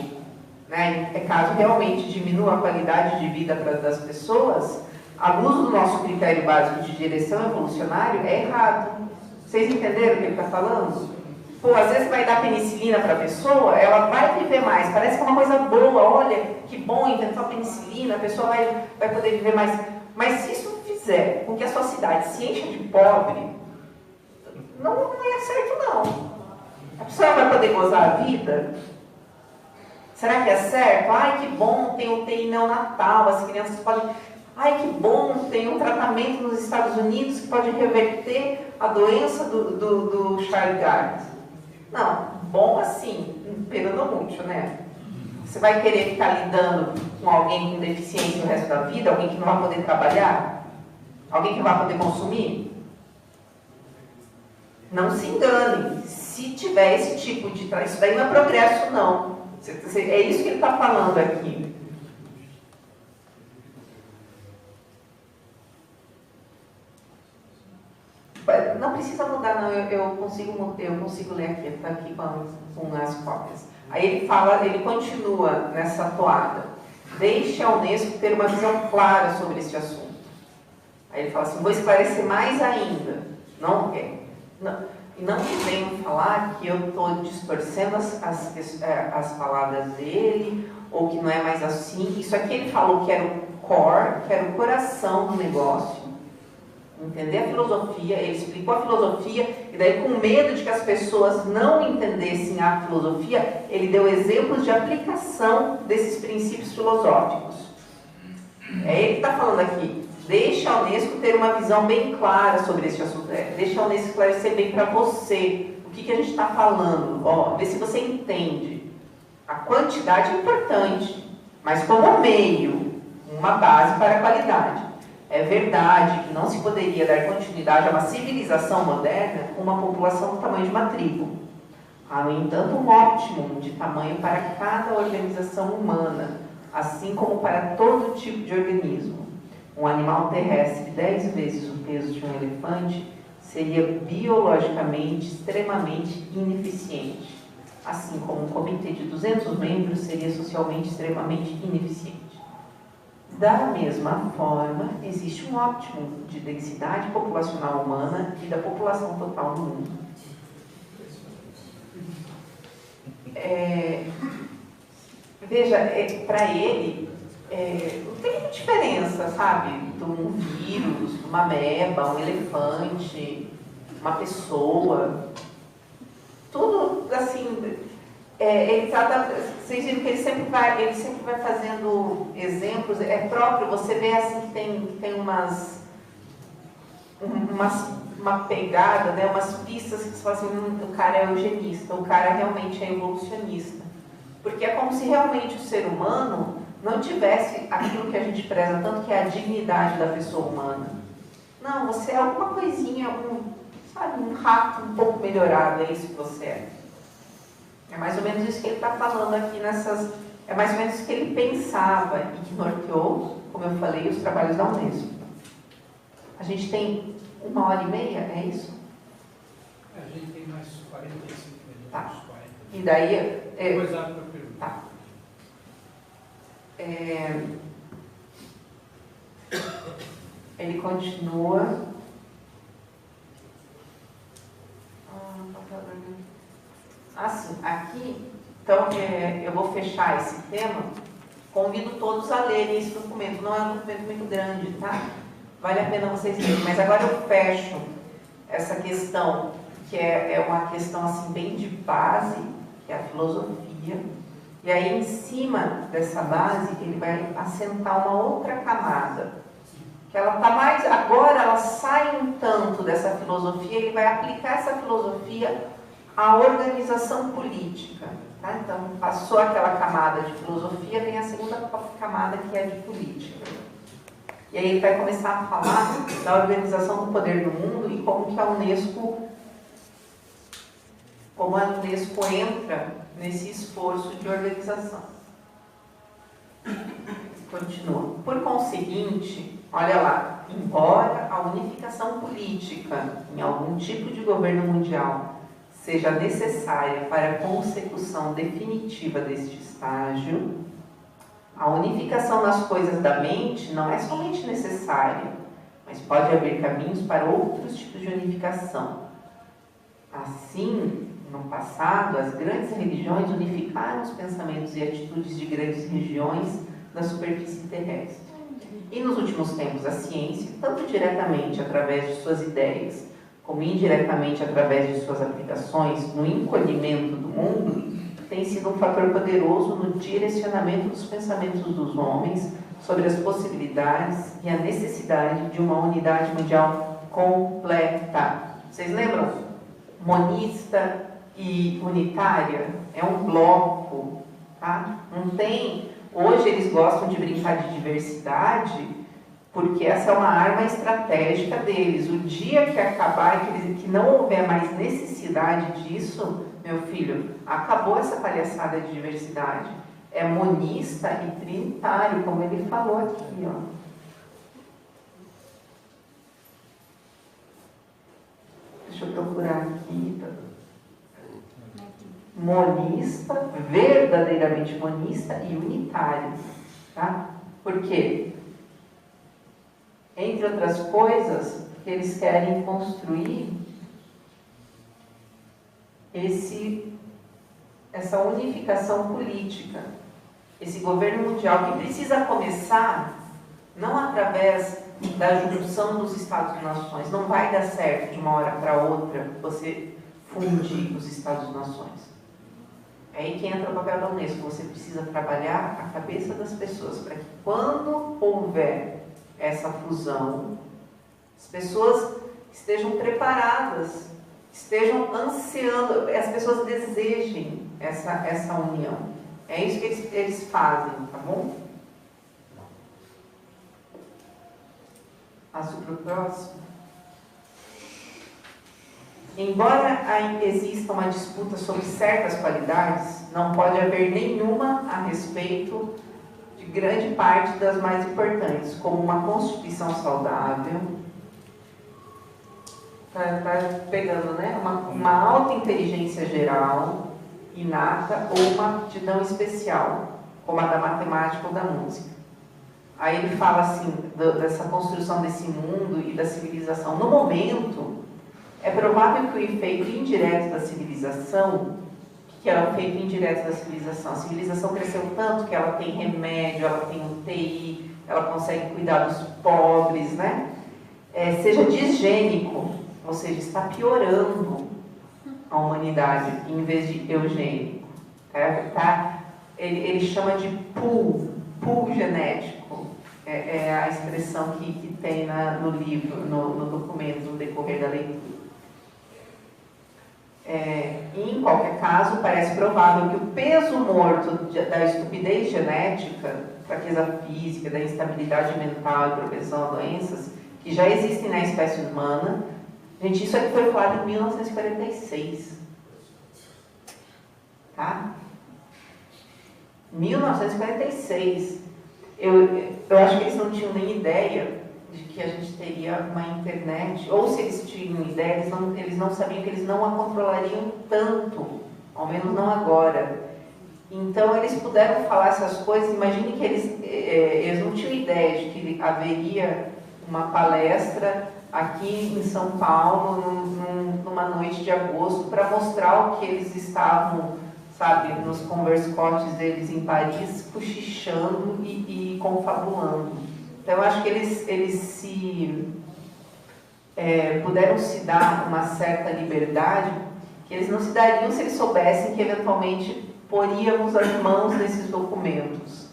né, caso realmente diminua a qualidade de vida das pessoas, a luz do nosso critério básico de direção evolucionário é errado. Vocês entenderam o que ele está falando? Pô, às vezes vai dar penicilina para a pessoa, ela vai viver mais, parece que é uma coisa boa, olha, que bom, inventou a penicilina, a pessoa vai poder viver mais. Mas se isso fizer com que a sua cidade se encha de pobre, não é certo não. A pessoa vai poder gozar a vida? Será que é certo? Ai, que bom, tem UTI neonatal, as crianças podem... Ai, que bom, tem um tratamento nos Estados Unidos que pode reverter a doença do Charlie Gard. Não, bom assim, pero muito, né? Você vai querer ficar lidando com alguém com deficiência o resto da vida? Alguém que não vai poder trabalhar? Alguém que não vai poder consumir? Não se engane, se tiver esse tipo de... Isso daí não é progresso, não. É isso que ele está falando aqui. Não precisa mudar, não. Eu consigo ler aqui, está aqui com as cópias. Aí ele continua nessa toada. Deixe a Unesco ter uma visão clara sobre este assunto. Aí ele fala assim, vou esclarecer mais ainda. Não me venham falar que eu estou distorcendo as palavras dele, ou que não é mais assim. Isso aqui ele falou que era o core, que era o coração do negócio. Entender a filosofia, ele explicou a filosofia, e daí, com medo de que as pessoas não entendessem a filosofia, ele deu exemplos de aplicação desses princípios filosóficos. É ele que está falando aqui. Deixa a Unesco ter uma visão bem clara sobre esse assunto. Deixa a Unesco esclarecer bem para você o que a gente está falando. Ó, vê se você entende. A quantidade é importante, mas como meio, uma base para a qualidade. É verdade que não se poderia dar continuidade a uma civilização moderna com uma população do tamanho de uma tribo. Há, no entanto, um óptimo de tamanho para cada organização humana, assim como para todo tipo de organismo. Um animal terrestre 10 vezes o peso de um elefante seria biologicamente extremamente ineficiente, assim como um comitê de 200 membros seria socialmente extremamente ineficiente. Da mesma forma, existe um óptimo de densidade populacional humana e da população total do mundo. Veja, para ele, não tem muita diferença, sabe? De um vírus, uma ameba, um elefante, uma pessoa. Tudo assim... ele trata, vocês viram que ele sempre vai fazendo exemplos, é próprio, você vê assim que tem uma pegada, né, umas pistas que você fala assim, o cara é eugenista, o cara realmente é evolucionista. Porque é como se realmente o ser humano não tivesse aquilo que a gente preza tanto, que é a dignidade da pessoa humana. Não, você é alguma coisinha, um rato um pouco melhorado, é isso que você é. É mais ou menos isso que ele está falando aqui é mais ou menos isso que ele pensava e que norteou, como eu falei, os trabalhos da Unesco. A gente tem 1h30, é isso?
A gente tem mais 45 minutos.
Tá.
40.
E daí...
Depois abre para pergunta.
Tá. Ele continua... Assim, aqui, então, eu vou fechar esse tema. Convido todos a lerem esse documento. Não é um documento muito grande, tá? Vale a pena vocês lerem. Mas agora eu fecho essa questão, que é uma questão assim, bem de base, que é a filosofia. E aí, em cima dessa base, ele vai assentar uma outra camada. Que ela está mais... Agora, ela sai um tanto dessa filosofia, ele vai aplicar essa filosofia à organização política. Tá? Então, passou aquela camada de filosofia, vem a segunda camada, que é de política. E aí ele vai começar a falar da organização do poder do mundo e como que a Unesco entra nesse esforço de organização. Continua. Por conseguinte, olha lá, embora a unificação política em algum tipo de governo mundial seja necessária para a consecução definitiva deste estágio, a unificação nas coisas da mente não é somente necessária, mas pode abrir caminhos para outros tipos de unificação. Assim, no passado, as grandes religiões unificaram os pensamentos e atitudes de grandes regiões da superfície terrestre. E nos últimos tempos, a ciência, tanto diretamente através de suas ideias, como indiretamente através de suas aplicações no encolhimento do mundo, tem sido um fator poderoso no direcionamento dos pensamentos dos homens sobre as possibilidades e a necessidade de uma unidade mundial completa. Vocês lembram? Monista e unitária é um bloco, tá? Não tem... Hoje eles gostam de brincar de diversidade porque essa é uma arma estratégica deles. O dia que acabar, que não houver mais necessidade disso, meu filho, acabou essa palhaçada de diversidade. É monista e trinitário, como ele falou aqui, ó. Deixa eu procurar aqui. Monista, verdadeiramente monista e unitário. Tá? Por quê? Entre outras coisas, eles querem construir essa unificação política, esse governo mundial que precisa começar não através da junção dos Estados-nações. Não vai dar certo de uma hora para outra você fundir os Estados-nações. É aí que entra o papel da Unesco. Você precisa trabalhar a cabeça das pessoas para que quando houver essa fusão, as pessoas estejam preparadas, estejam ansiando, as pessoas desejem essa união. É isso que eles fazem, tá bom? Passo para o próximo. Embora exista uma disputa sobre certas qualidades, não pode haver nenhuma a respeito de grande parte das mais importantes, como uma constituição saudável, tá pegando, né? Uma alta inteligência geral, inata, ou uma aptidão especial, como a da matemática ou da música. Aí ele fala assim, dessa construção desse mundo e da civilização. No momento, é provável que o efeito indireto da civilização, o que é o efeito indireto da civilização? A civilização cresceu tanto que ela tem remédio, ela tem UTI, ela consegue cuidar dos pobres, né? Seja disgênico, ou seja, está piorando a humanidade em vez de eugênico. Tá? Ele chama de pool genético. É a expressão que tem no livro, no documento, no decorrer da leitura. Em qualquer caso, parece provável que o peso morto da estupidez genética, fraqueza física, da instabilidade mental e propensão a doenças, que já existem na espécie humana. Gente, isso aqui foi falado em 1946. Tá? 1946. Eu acho que eles não tinham nem ideia de que a gente teria uma internet, ou se eles tinham ideia, eles não sabiam que eles não a controlariam tanto, ao menos não agora. Então eles puderam falar essas coisas. Imagine que eles não tinham ideia de que haveria uma palestra aqui em São Paulo numa noite de agosto para mostrar o que eles estavam, sabe, nos converscotes deles em Paris, cochichando e confabulando. Então, eu acho que eles puderam se dar uma certa liberdade que eles não se dariam se eles soubessem que, eventualmente, poríamos as mãos nesses documentos.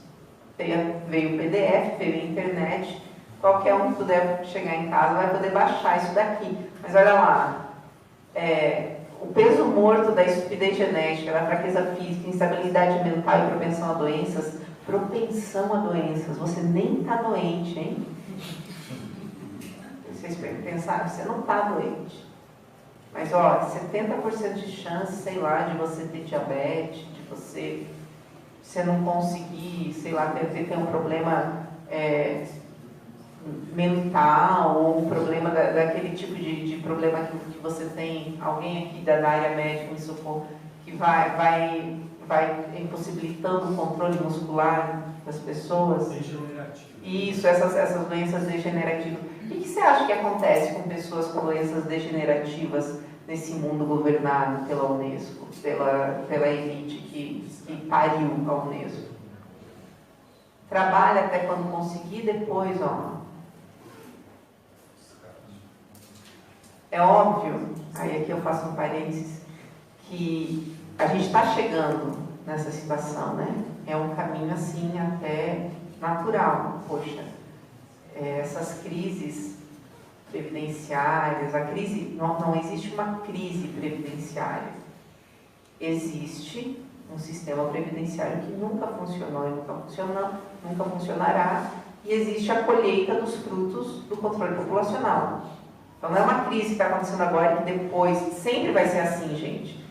Veio o PDF, veio a internet, qualquer um que puder chegar em casa vai poder baixar isso daqui. Mas olha lá, o peso morto da estupidez genética, da fraqueza física, instabilidade mental e propensão a doenças. Propensão a doenças. Você nem está doente, hein? vocês pensaram, você não está doente. Mas, ó, 70% de chance, sei lá, de você ter diabetes, de você não conseguir, sei lá, ter um problema mental, ou um problema daquele tipo de problema que você tem, alguém aqui da área médica, me socorro, que vai impossibilitando o controle muscular das pessoas.
Degenerativo.
Isso, essas doenças degenerativas. O que você acha que acontece com pessoas com doenças degenerativas nesse mundo governado pela Unesco, pela elite que pariu a Unesco? Trabalha até quando conseguir, depois, ó. É óbvio, aí aqui eu faço um parênteses, que a gente está chegando nessa situação, né? É um caminho assim até natural. Poxa, essas crises previdenciárias, não existe uma crise previdenciária. Existe um sistema previdenciário que nunca funcionou e nunca funcionará, e existe a colheita dos frutos do controle populacional. Então não é uma crise que está acontecendo agora e que depois sempre vai ser assim, gente.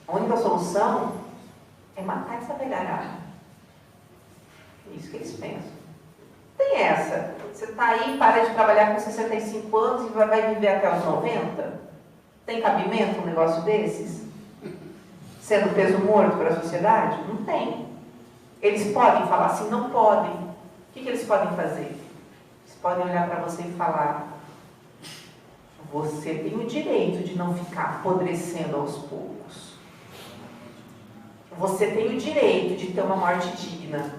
A única solução é matar essa velharada. É isso que eles pensam. Tem essa. Você está aí, para de trabalhar com 65 anos e vai viver até os 90? Tem cabimento um negócio desses? Sendo peso morto para a sociedade? Não tem. Eles podem falar assim? Não podem. O que eles podem fazer? Eles podem olhar para você e falar: você tem o direito de não ficar apodrecendo aos poucos. Você tem o direito de ter uma morte digna.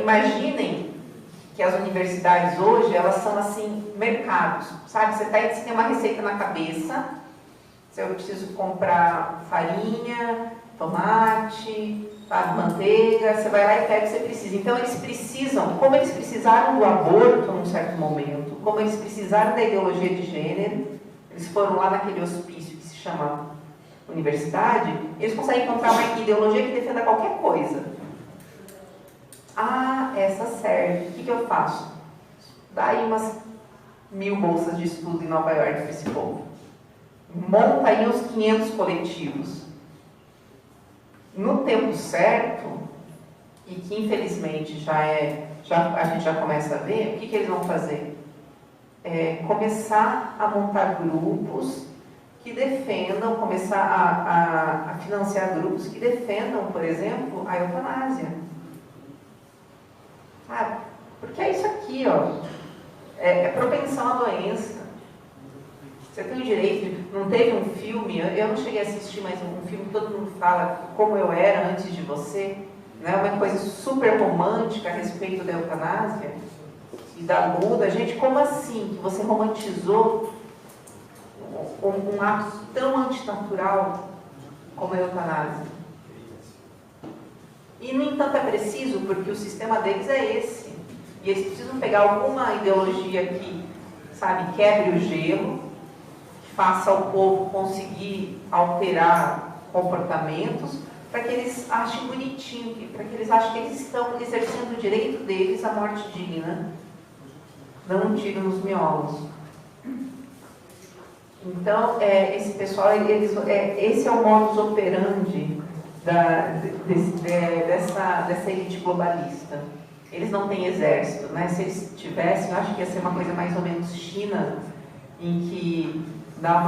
Imaginem que as universidades hoje, elas são assim, mercados, sabe? Você tem uma receita na cabeça, eu preciso comprar farinha, tomate, sabe, manteiga, você vai lá e pega o que você precisa. Então eles precisam, como eles precisaram do aborto num certo momento, como eles precisaram da ideologia de gênero, eles foram lá naquele hospício que se chama universidade, eles conseguem encontrar uma ideologia que defenda qualquer coisa. Ah, essa serve. O que eu faço? Dá aí umas 1000 bolsas de estudo em Nova York para esse povo. Monta aí uns 500 coletivos. No tempo certo, e que infelizmente a gente já começa a ver, o que eles vão fazer? Começar a montar grupos que defendam, começar a financiar grupos que defendam, por exemplo, a eutanásia. Ah, porque é isso aqui, ó. É propensão à doença. Você tem o direito. Não teve um filme, eu não cheguei a assistir, mas um filme que todo mundo fala Como Eu Era Antes de Você, né? Uma coisa super romântica a respeito da eutanásia e da luta. Gente, como assim que você romantizou um ato tão antinatural como a eutanásia? E, no entanto, é preciso, porque o sistema deles é esse. E eles precisam pegar alguma ideologia que, sabe, quebre o gelo, que faça o povo conseguir alterar comportamentos, para que eles achem bonitinho, para que eles achem que eles estão exercendo o direito deles à morte digna, dando um tiro nos miolos. Então, esse pessoal, esse é o modus operandi dessa elite globalista. Eles não têm exército, né? Se eles tivessem, eu acho que ia ser uma coisa mais ou menos China, em que dá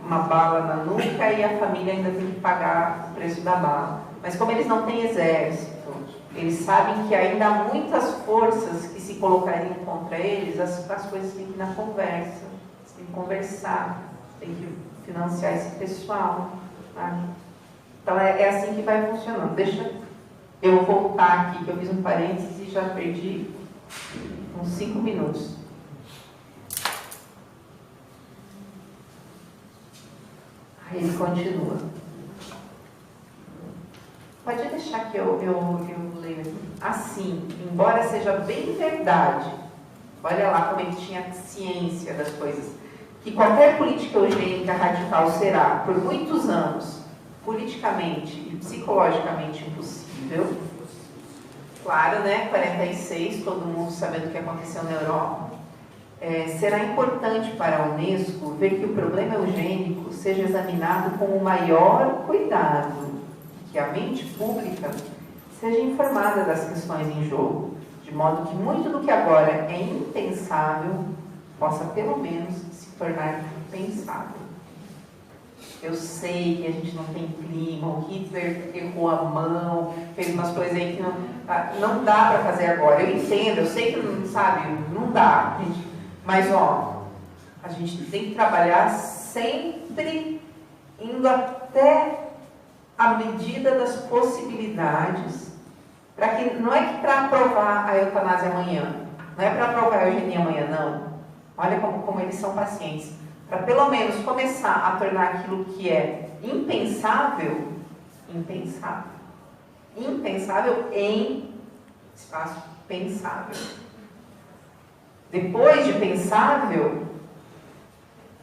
uma bala na nuca e a família ainda tem que pagar o preço da bala. Mas como eles não têm exército, eles sabem que ainda há muitas forças que se colocariam contra eles, as coisas têm que ir na conversa, tem que conversar, tem que financiar esse pessoal, tá? Então é assim que vai funcionando. Deixa eu voltar aqui, que eu fiz um parênteses e já perdi uns 5 minutos. Aí ele continua. Pode deixar que eu leio aqui. Assim, embora seja bem verdade, olha lá como ele tinha ciência das coisas, que qualquer política eugênica radical será, por muitos anos, politicamente e psicologicamente impossível. Claro, né? 46, todo mundo sabendo o que aconteceu na Europa. será importante para a Unesco ver que o problema eugênico seja examinado com o maior cuidado, que a mente pública seja informada das questões em jogo, de modo que muito do que agora é impensável possa pelo menos se tornar pensável. Eu sei que a gente não tem clima, o Hitler errou a mão, fez umas coisas aí que não dá para fazer agora. Eu entendo, eu sei que não, sabe, não dá, gente. Mas, ó, a gente tem que trabalhar sempre indo até a medida das possibilidades, para que, não é que para aprovar a eutanásia amanhã, não é para aprovar a eugenia amanhã, não. Olha como eles são pacientes. Para pelo menos começar a tornar aquilo que é impensável, impensável em espaço pensável. Depois de pensável,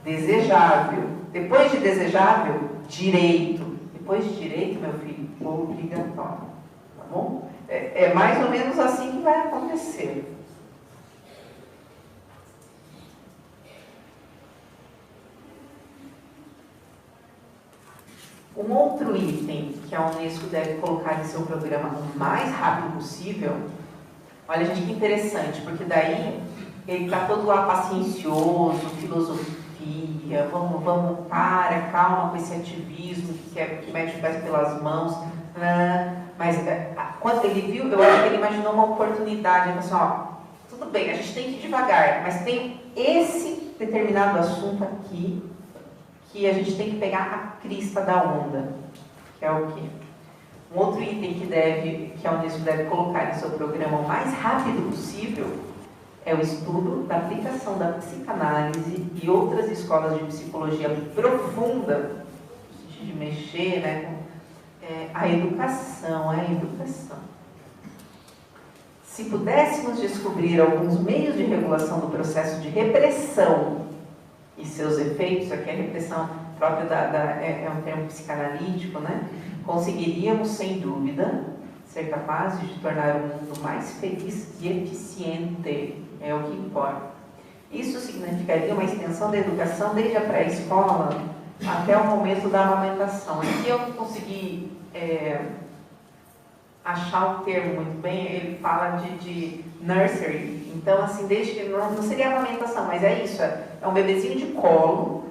desejável. Depois de desejável, direito. Depois de direito, meu filho, obrigatório. Tá bom? É mais ou menos assim que vai acontecer. Um outro item que a Unesco deve colocar em seu programa o mais rápido possível, olha, gente, que interessante, porque daí ele está todo lá paciencioso, filosofia, vamos para, calma com esse ativismo que mete os pés pelas mãos, mas quando ele viu, eu acho que ele imaginou uma oportunidade, ele falou assim, ó, tudo bem, a gente tem que ir devagar, mas tem esse determinado assunto aqui, que a gente tem que pegar a crista da onda, que é o quê? Um outro item que a Unesco deve colocar em seu programa o mais rápido possível é o estudo da aplicação da psicanálise e outras escolas de psicologia profunda, no sentido de mexer, né, com a educação. Se pudéssemos descobrir alguns meios de regulação do processo de repressão e seus efeitos, aqui a repressão própria é um termo psicanalítico, né? Conseguiríamos, sem dúvida, ser capazes de tornar o mundo mais feliz e eficiente, é o que importa. Isso significaria uma extensão da educação desde a pré-escola até o momento da amamentação. Aqui eu não consegui achar o termo muito bem, ele fala de nursery. Então, assim, desde que não seria amamentação, mas é isso, é um bebezinho de colo.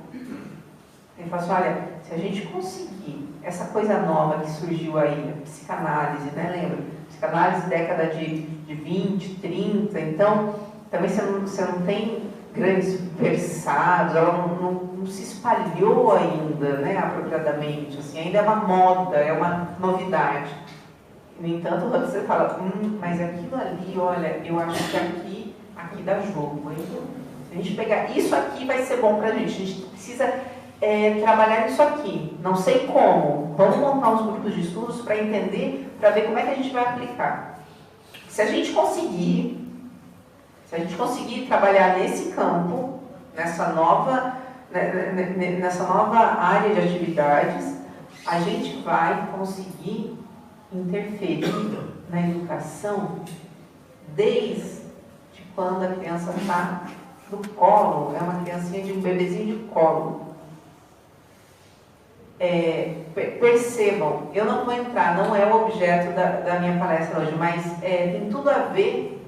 Ele fala assim, olha, se a gente conseguir essa coisa nova que surgiu aí, a psicanálise, né, lembra? Psicanálise década de 20, 30, então, também você não tem grandes versados, ela não se espalhou ainda, né, apropriadamente, assim, ainda é uma moda, é uma novidade. No entanto, você fala, mas aquilo ali, olha, eu acho que aqui dá jogo, hein? Se a gente pegar isso aqui, vai ser bom pra gente. A gente precisa trabalhar nisso aqui. Não sei como. Vamos montar uns grupos de estudos para entender, para ver como é que a gente vai aplicar. Se a gente conseguir trabalhar nesse campo, nessa nova área de atividades, a gente vai conseguir interferir na educação desde quando a criança está no colo, é uma criancinha de um bebezinho de colo. Percebam, eu não vou entrar, não é o objeto da minha palestra hoje, mas tem tudo a ver.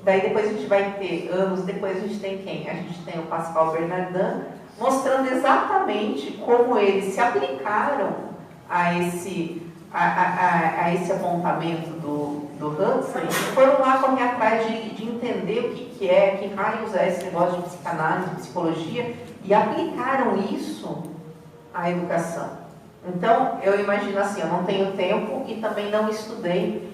Daí depois a gente vai ter, anos depois a gente tem quem? A gente tem o Pascal Bernardin, mostrando exatamente como eles se aplicaram a esse apontamento do Hudson, e foram lá correr atrás de entender o que raios é esse negócio de psicanálise, psicologia, e aplicaram isso à educação. Então, eu imagino assim, eu não tenho tempo e também não estudei,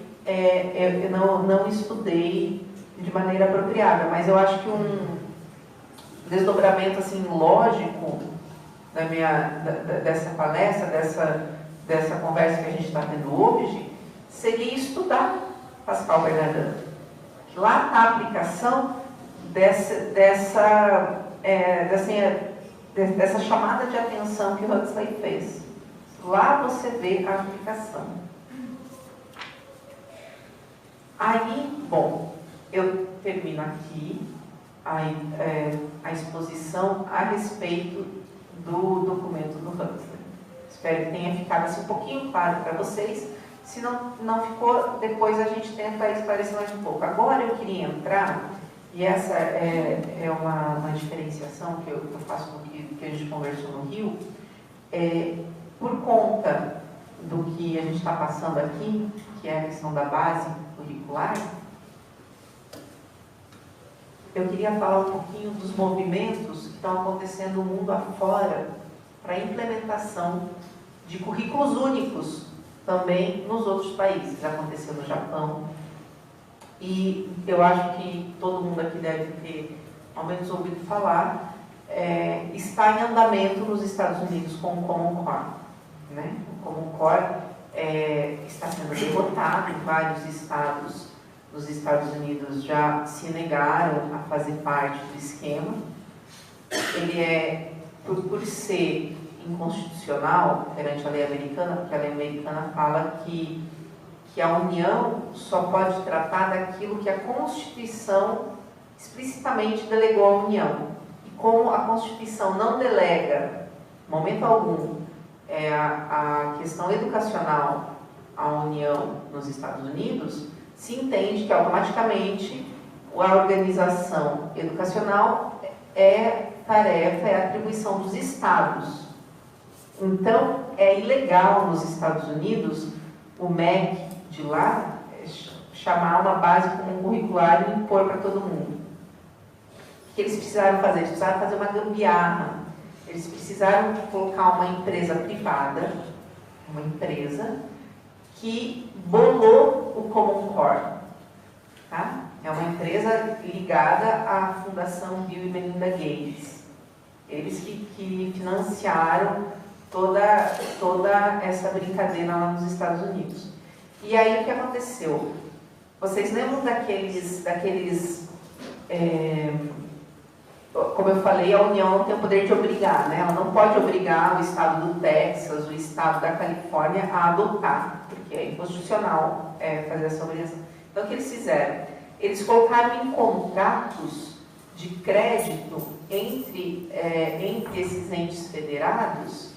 não estudei de maneira apropriada, mas eu acho que um desdobramento assim, lógico dessa palestra, dessa conversa que a gente está tendo hoje, seria estudar Pascal Bernardin. Lá está a aplicação dessa chamada de atenção que o Huxley fez. Lá você vê a aplicação. Aí, bom, eu termino aqui a exposição a respeito do documento do Huxley. Espero que tenha ficado assim, um pouquinho claro para vocês. Se não ficou, depois a gente tenta esclarecer mais um pouco. Agora eu queria entrar, e essa é uma diferenciação que eu faço com o que a gente conversou no Rio, por conta do que a gente está passando aqui, que é a questão da base curricular, eu queria falar um pouquinho dos movimentos que estão acontecendo no mundo afora para a implementação de currículos únicos também nos outros países. Já aconteceu no Japão e eu acho que todo mundo aqui deve ter ao menos ouvido falar, está em andamento nos Estados Unidos com o Common Core. Né? O Common Core está sendo derrotado em vários estados. Os Estados Unidos já se negaram a fazer parte do esquema. Ele por ser inconstitucional perante a lei americana, porque a lei americana fala que a União só pode tratar daquilo que a Constituição explicitamente delegou à União. E como a Constituição não delega, em momento algum, a questão educacional à União nos Estados Unidos, se entende que automaticamente a organização educacional é atribuição dos estados. Então, é ilegal nos Estados Unidos o MEC de lá chamar uma base comum curricular e impor para todo mundo. O que eles precisaram fazer? Eles precisaram fazer uma gambiarra. Eles precisaram colocar uma empresa privada, uma empresa que bolou o Common Core. Tá? É uma empresa ligada à Fundação Bill e Melinda Gates. Eles que financiaram toda essa brincadeira lá nos Estados Unidos. E aí o que aconteceu? Vocês lembram daqueles como eu falei, a União não tem o poder de obrigar, né? Ela não pode obrigar o estado do Texas, o estado da Califórnia a adotar, porque é inconstitucional fazer essa obrigação. Então, o que eles fizeram? Eles colocaram em contratos de crédito entre esses entes federados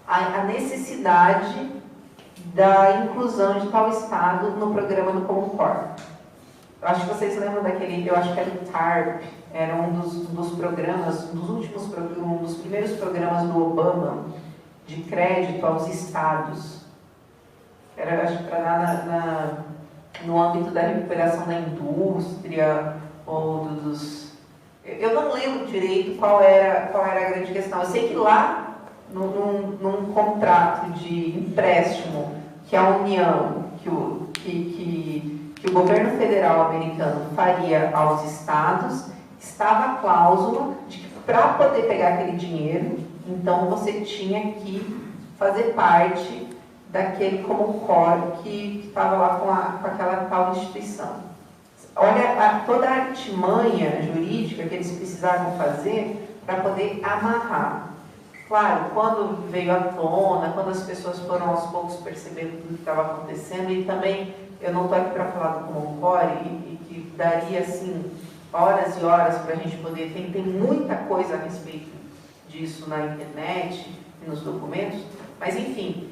a necessidade da inclusão de tal estado no programa do Common Core. Eu acho que vocês lembram daquele, eu acho que era o TARP, era um dos programas, um dos primeiros programas do Obama de crédito aos estados. Era, acho que para dar no âmbito da recuperação da indústria ou dos... Eu não lembro direito qual era a grande questão. Eu sei que lá, num contrato de empréstimo que a União, que o governo federal americano faria aos estados, estava a cláusula de que para poder pegar aquele dinheiro, então você tinha que fazer parte daquele Common Core que estava lá com aquela tal instituição. Olha toda a artimanha jurídica que eles precisavam fazer para poder amarrar. Claro, quando veio à tona, quando as pessoas foram aos poucos percebendo tudo que estava acontecendo, e também eu não estou aqui para falar do Common Core, e que daria assim horas e horas para a gente poder, tem muita coisa a respeito disso na internet e nos documentos, mas enfim,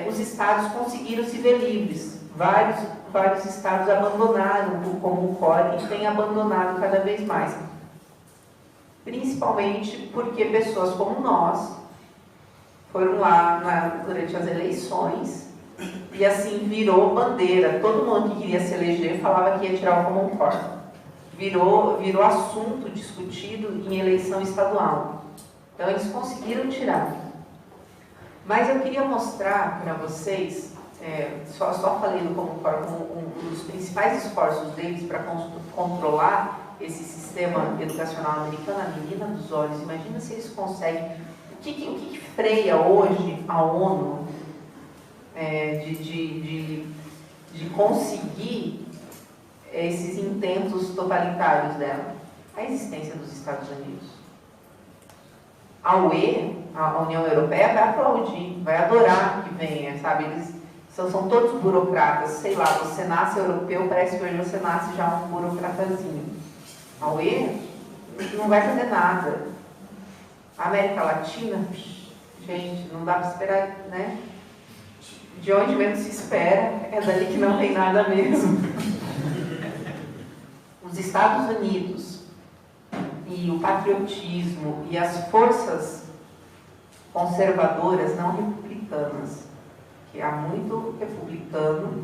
os estados conseguiram se ver livres. Vários estados abandonaram o Common Core e têm abandonado cada vez mais. Principalmente porque pessoas como nós foram lá durante as eleições e assim virou bandeira. Todo mundo que queria se eleger falava que ia tirar o Common Core. Virou assunto discutido em eleição estadual. Então eles conseguiram tirar. Mas eu queria mostrar para vocês, só falei do Common Core como um dos principais esforços deles para controlar esse sistema educacional americano, a menina dos olhos. Imagina se eles conseguem. O que freia hoje a ONU de conseguir esses intentos totalitários dela? A existência dos Estados Unidos. A UE, a União Europeia, vai aplaudir, vai adorar que venha, sabe? Eles são todos burocratas. Sei lá, você nasce europeu, parece que hoje você nasce já um burocratazinho. A UE não vai fazer nada. A América Latina, gente, não dá para esperar, né? De onde menos se espera, é dali que não tem nada mesmo. Os Estados Unidos e o patriotismo e as forças conservadoras, não republicanas, que há muito republicano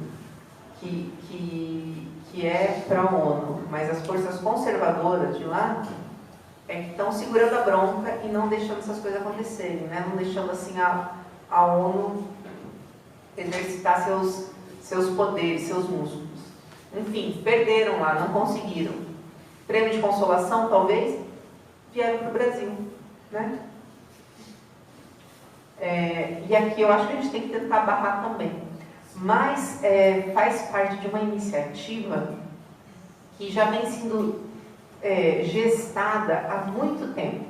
que é para a ONU, mas as forças conservadoras de lá é que estão segurando a bronca e não deixando essas coisas acontecerem, né? Não deixando assim a ONU exercitar seus poderes, seus músculos. Enfim, perderam lá, não conseguiram. Prêmio de consolação, talvez, vieram para o Brasil, né? E aqui eu acho que a gente tem que tentar barrar também. Mas faz parte de uma iniciativa que já vem sendo gestada há muito tempo.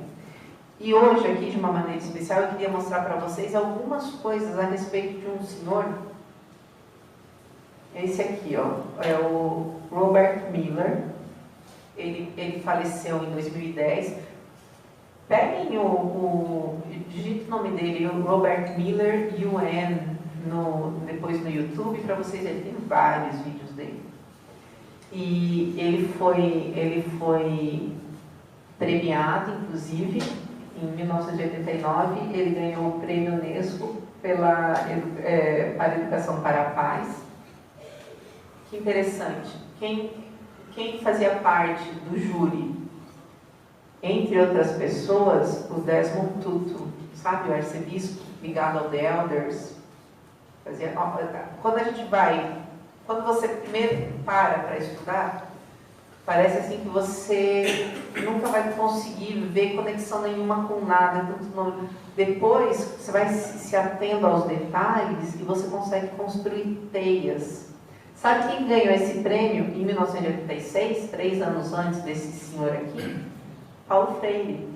E hoje, aqui, de uma maneira especial, eu queria mostrar para vocês algumas coisas a respeito de um senhor. Esse aqui, ó, é o Robert Miller. Ele faleceu em 2010. Peguem digite o nome dele, o Robert Miller UN, depois no YouTube, para vocês verem, tem vários vídeos dele. E ele foi premiado, inclusive, em 1989, ele ganhou o prêmio Unesco para a Educação para a Paz. Que interessante. Quem fazia parte do júri, entre outras pessoas, o Desmond Tutu, sabe, o arcebispo ligado ao The Elders. Quando você primeiro para estudar, parece assim que você nunca vai conseguir ver conexão nenhuma com nada. Depois, você vai se atendo aos detalhes e você consegue construir teias. Sabe quem ganhou esse prêmio em 1986, 3 anos antes desse senhor aqui? Paulo Freire.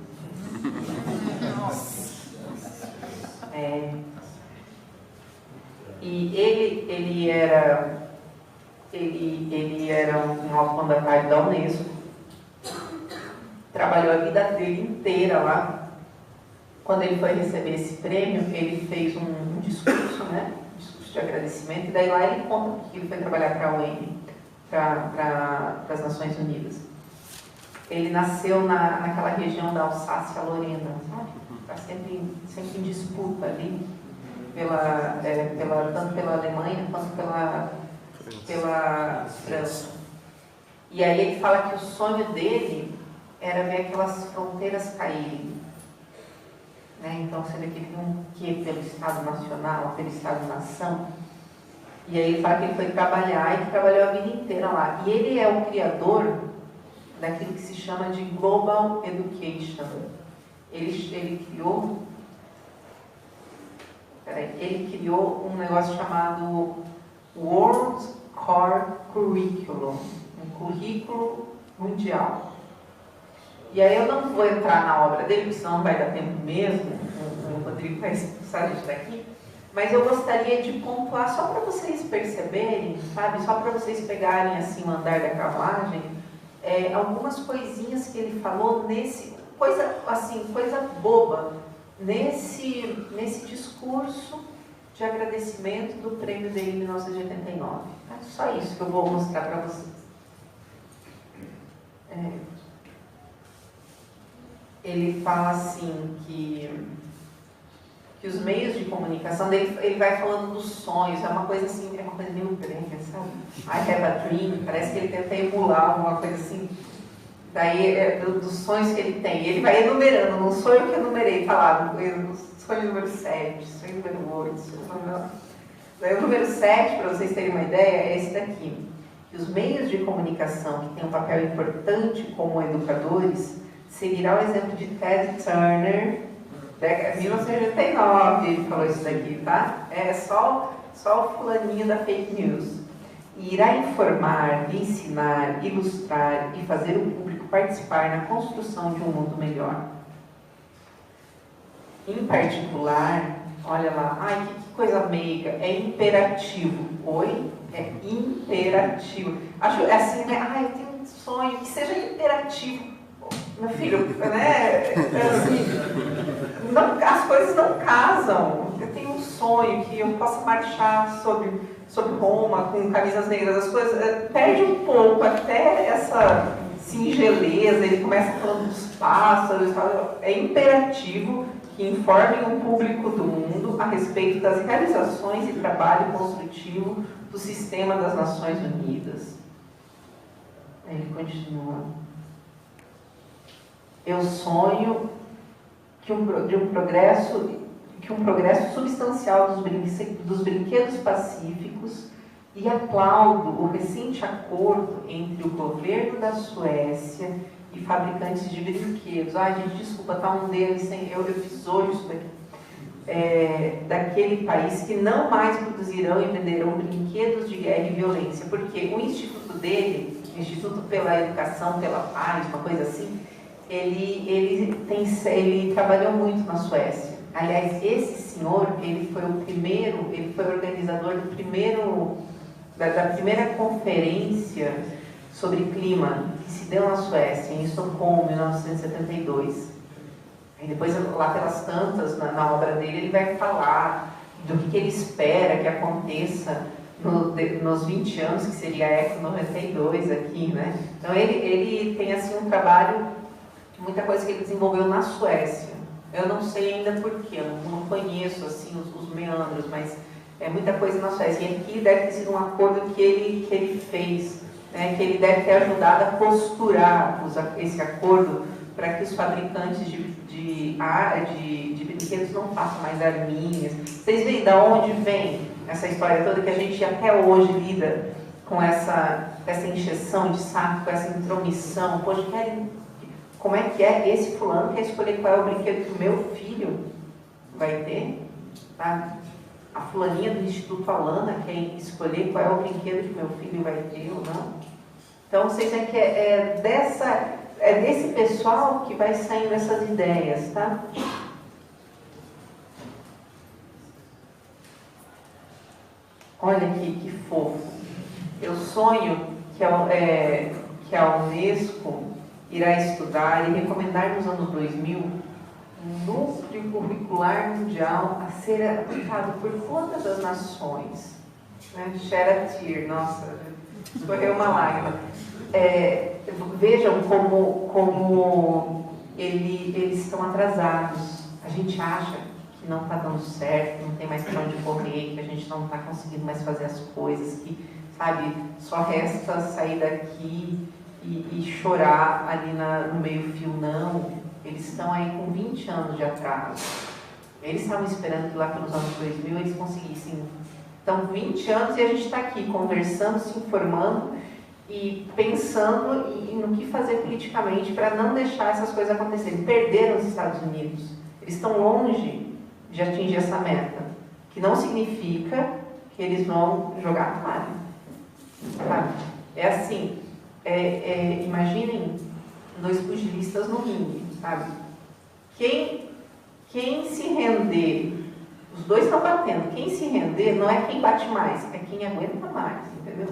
E ele era um alfandegário da Unesco, trabalhou a vida dele inteira lá. Quando ele foi receber esse prêmio, ele fez um discurso, né? Um discurso de agradecimento, e daí lá ele conta que ele foi trabalhar para a ONU, para as Nações Unidas. Ele nasceu naquela região da Alsácia-Lorena, sabe? Está sempre em disputa ali, tanto pela Alemanha quanto pela França. E aí ele fala que o sonho dele era ver aquelas fronteiras caírem. Né? Então você vê que ele não quer pelo Estado Nacional, pelo Estado-nação. E aí ele fala que ele foi trabalhar e que trabalhou a vida inteira lá. E ele é o criador daquilo que se chama de Global Education. Ele criou um negócio chamado World Core Curriculum, um currículo mundial. E aí eu não vou entrar na obra dele, porque senão não vai dar tempo mesmo, o Rodrigo vai expulsar a gente daqui, mas eu gostaria de pontuar só para vocês perceberem, sabe, só para vocês pegarem assim o andar da carruagem, algumas coisinhas que ele falou coisa boba, nesse discurso de agradecimento do prêmio dele em 1989. É só isso que eu vou mostrar para vocês. Ele fala assim que os meios de comunicação dele, ele vai falando dos sonhos, é uma coisa assim, é uma coisa meio brega, sabe? I have a dream, parece que ele tenta emular alguma coisa assim. Daí, dos sonhos que ele tem. Ele vai enumerando, num sonho que eu enumerei, falava, sonho número 7, sonho número 8, sonho número... Daí, o número 7, para vocês terem uma ideia, é esse daqui. Que os meios de comunicação que têm um papel importante como educadores seguirá o exemplo de Ted Turner, de 1989, ele falou isso daqui, tá? É só o fulaninho da fake news. E irá informar, ensinar, ilustrar e fazer o público participar na construção de um mundo melhor. Em particular, olha lá, ai, que coisa meiga, é imperativo. Oi? É imperativo. Acho assim, né? Ai, eu tenho um sonho que seja imperativo. Meu filho, né? Assim, não, as coisas não casam. Eu tenho um sonho que eu possa marchar sobre Roma com camisas negras, as coisas perde um pouco até essa singeleza. Ele começa falando dos pássaros, é imperativo que informem o público do mundo a respeito das realizações e trabalho construtivo do sistema das Nações Unidas. Aí ele continua: eu sonho que um progresso substancial dos brinquedos pacíficos e aplaudo o recente acordo entre o governo da Suécia e fabricantes de brinquedos. Ai, gente, desculpa, tá um deles, eu fiz hoje isso daqui. Daquele país que não mais produzirão e venderão brinquedos de guerra e violência, porque o instituto dele, o Instituto pela Educação, pela Paz, uma coisa assim, ele trabalhou muito na Suécia. Aliás, esse senhor, ele foi organizador da primeira conferência sobre clima que se deu na Suécia, em Estocolmo, em 1972. E depois, lá pelas tantas, na obra dele, ele vai falar do que ele espera que aconteça nos 20 anos, que seria a Expo 92 aqui, né? Então, ele tem, assim, um trabalho, muita coisa que ele desenvolveu na Suécia. Eu não sei ainda porquê, eu não conheço, assim, os meandros, mas é muita coisa na Suécia. E aqui deve ter sido um acordo que ele fez, né? Que ele deve ter ajudado a costurar esse acordo para que os fabricantes de brinquedos não façam mais arminhas. Vocês veem de onde vem essa história toda que a gente até hoje lida com essa encheção de saco, com essa intromissão? Poxa, como é que é? Esse fulano quer escolher qual é o brinquedo que o meu filho vai ter? Tá? A fulaninha do Instituto Alana quer escolher qual é o brinquedo que o meu filho vai ter ou não? Então, vocês veem que é desse pessoal que vai saindo essas ideias, tá? Olha aqui, que fofo. Eu sonho que a Unesco irá estudar e recomendar nos anos 2000 um núcleo curricular mundial a ser aplicado por todas as nações. Né? Shed a tear, nossa, escorreu uma lágrima. Vejam como eles estão atrasados. A gente acha que não está dando certo, que não tem mais para onde correr, que a gente não está conseguindo mais fazer as coisas, que, sabe, só resta sair daqui e chorar ali no meio-fio. Não, eles estão aí com 20 anos de atraso. Eles estavam esperando que lá pelos anos 2000 eles conseguissem. Então, 20 anos e a gente está aqui conversando, se informando e pensando no que fazer politicamente para não deixar essas coisas acontecerem. Perderam os Estados Unidos. Eles estão longe de atingir essa meta, que não significa que eles vão jogar a toalha. Sabe? É assim, imaginem 2 pugilistas no ringue, sabe? Quem se render, os 2 estão batendo, quem se render não é quem bate mais, é quem aguenta mais, entendeu?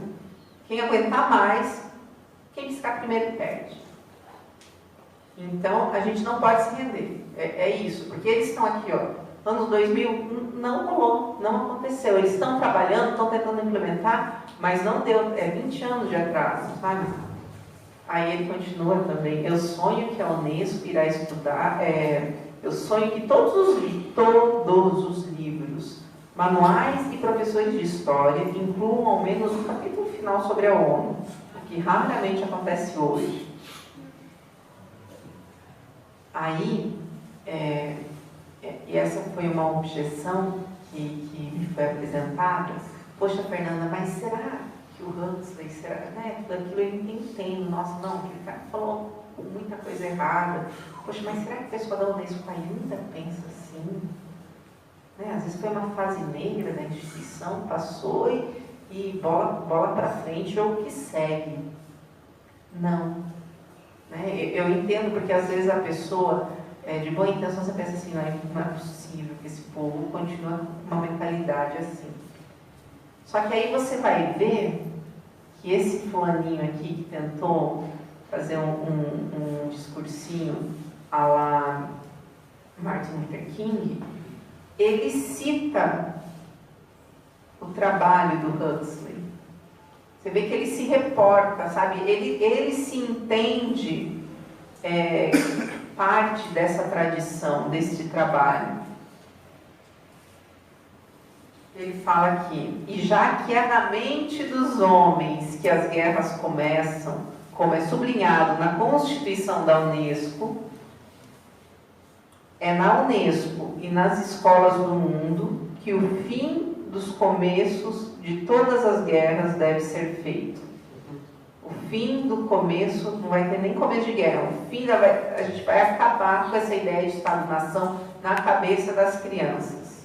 Quem aguentar mais, quem ficar primeiro perde. Então, a gente não pode se render. É isso, porque eles estão aqui, ó, anos 2000, não rolou, não aconteceu. Eles estão trabalhando, estão tentando implementar, mas não deu, 20 anos de atraso, sabe? Aí ele continua também: eu sonho que a Unesco irá estudar, eu sonho que todos os livros, manuais e professores de história incluam ao menos um capítulo final sobre a ONU, o que raramente acontece hoje. Aí, e essa foi uma objeção que me foi apresentada. Poxa, Fernanda, mas será que o Huxley, tudo aquilo ele entende? Nossa, não, aquele cara falou muita coisa errada. Poxa, mas será que o pessoal da Unesco ainda pensa assim? Né? Às vezes foi uma fase negra da instituição, passou e bola para frente ou o que segue. Não. Né? Eu entendo, porque às vezes a pessoa, de boa intenção, você pensa assim: não é possível que esse povo continue com uma mentalidade assim. Só que aí você vai ver que esse fulaninho aqui que tentou fazer um discursinho à la Martin Luther King, ele cita o trabalho do Huxley. Você vê que ele se reporta, sabe? Ele se entende parte dessa tradição, desse trabalho. Ele fala aqui: e já que é na mente dos homens que as guerras começam, como é sublinhado na Constituição da Unesco, é na Unesco e nas escolas do mundo que o fim dos começos de todas as guerras deve ser feito. O fim do começo, não vai ter nem começo de guerra, a gente vai acabar com essa ideia de Estado-nação na cabeça das crianças.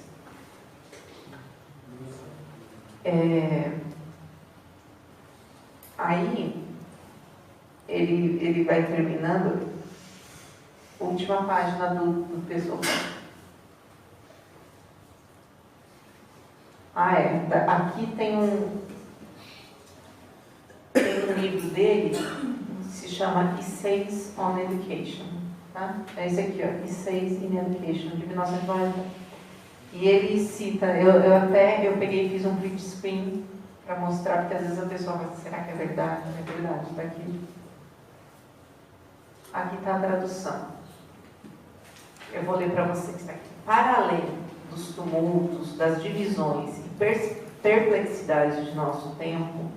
Aí, ele vai terminando, última página do pessoal. Aqui tem um livro dele, se chama Essays on Education, tá? É esse aqui, ó, Essays in Education, de 1990. E ele cita, eu peguei e fiz um print screen para mostrar, porque às vezes a pessoa fala, será que é verdade? É verdade, está aqui. Aqui está a tradução. Eu vou ler para vocês, está aqui. Para além dos tumultos, das divisões e perplexidades de nosso tempo,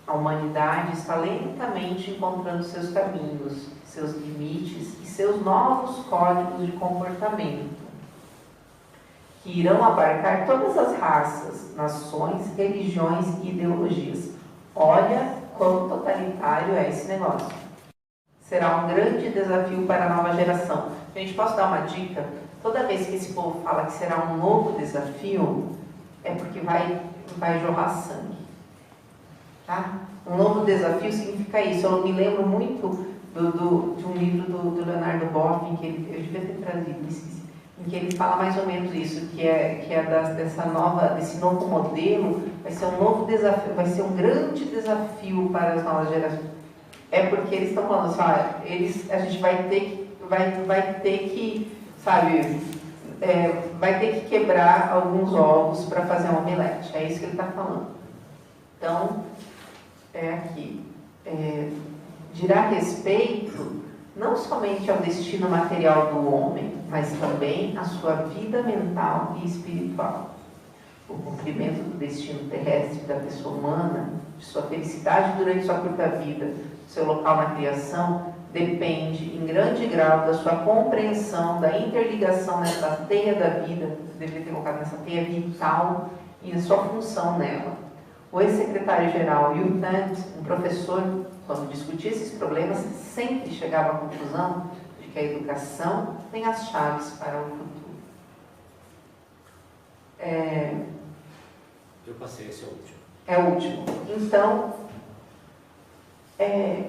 a humanidade está lentamente encontrando seus caminhos, seus limites e seus novos códigos de comportamento, que irão abarcar todas as raças, nações, religiões e ideologias. Olha quão totalitário é esse negócio. Será um grande desafio para a nova geração. Gente, posso dar uma dica? Toda vez que esse povo fala que será um novo desafio, é porque vai jorrar sangue. Tá? Um novo desafio significa isso. Eu me lembro muito de um livro do Leonardo Boff, em que eu devia ter trazido, em que ele fala mais ou menos isso, desse novo modelo, vai ser um novo desafio, vai ser um grande desafio para as novas gerações. É porque eles estão falando assim, a gente vai ter que, sabe, vai ter que quebrar alguns ovos para fazer um omelete. É isso que ele está falando. Então, aqui, dirá respeito não somente ao destino material do homem, mas também à sua vida mental e espiritual. O cumprimento do destino terrestre da pessoa humana, de sua felicidade durante sua curta vida, seu local na criação, depende em grande grau da sua compreensão da interligação nessa teia da vida, deveria ter colocado nessa teia vital e a sua função nela. O ex-secretário-geral Hugh Tant, um professor, quando discutia esses problemas, sempre chegava à conclusão de que a educação tem as chaves para o futuro.
Eu passei, esse é o último.
É o último. Então,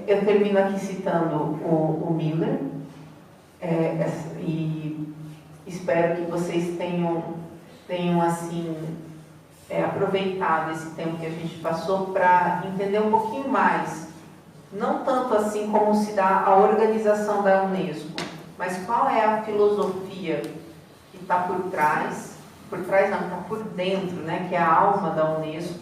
eu termino aqui citando o Miller, e espero que vocês tenham assim, aproveitado esse tempo que a gente passou para entender um pouquinho mais, não tanto assim como se dá a organização da Unesco, mas qual é a filosofia que está por trás não, está por dentro, né, que é a alma da Unesco,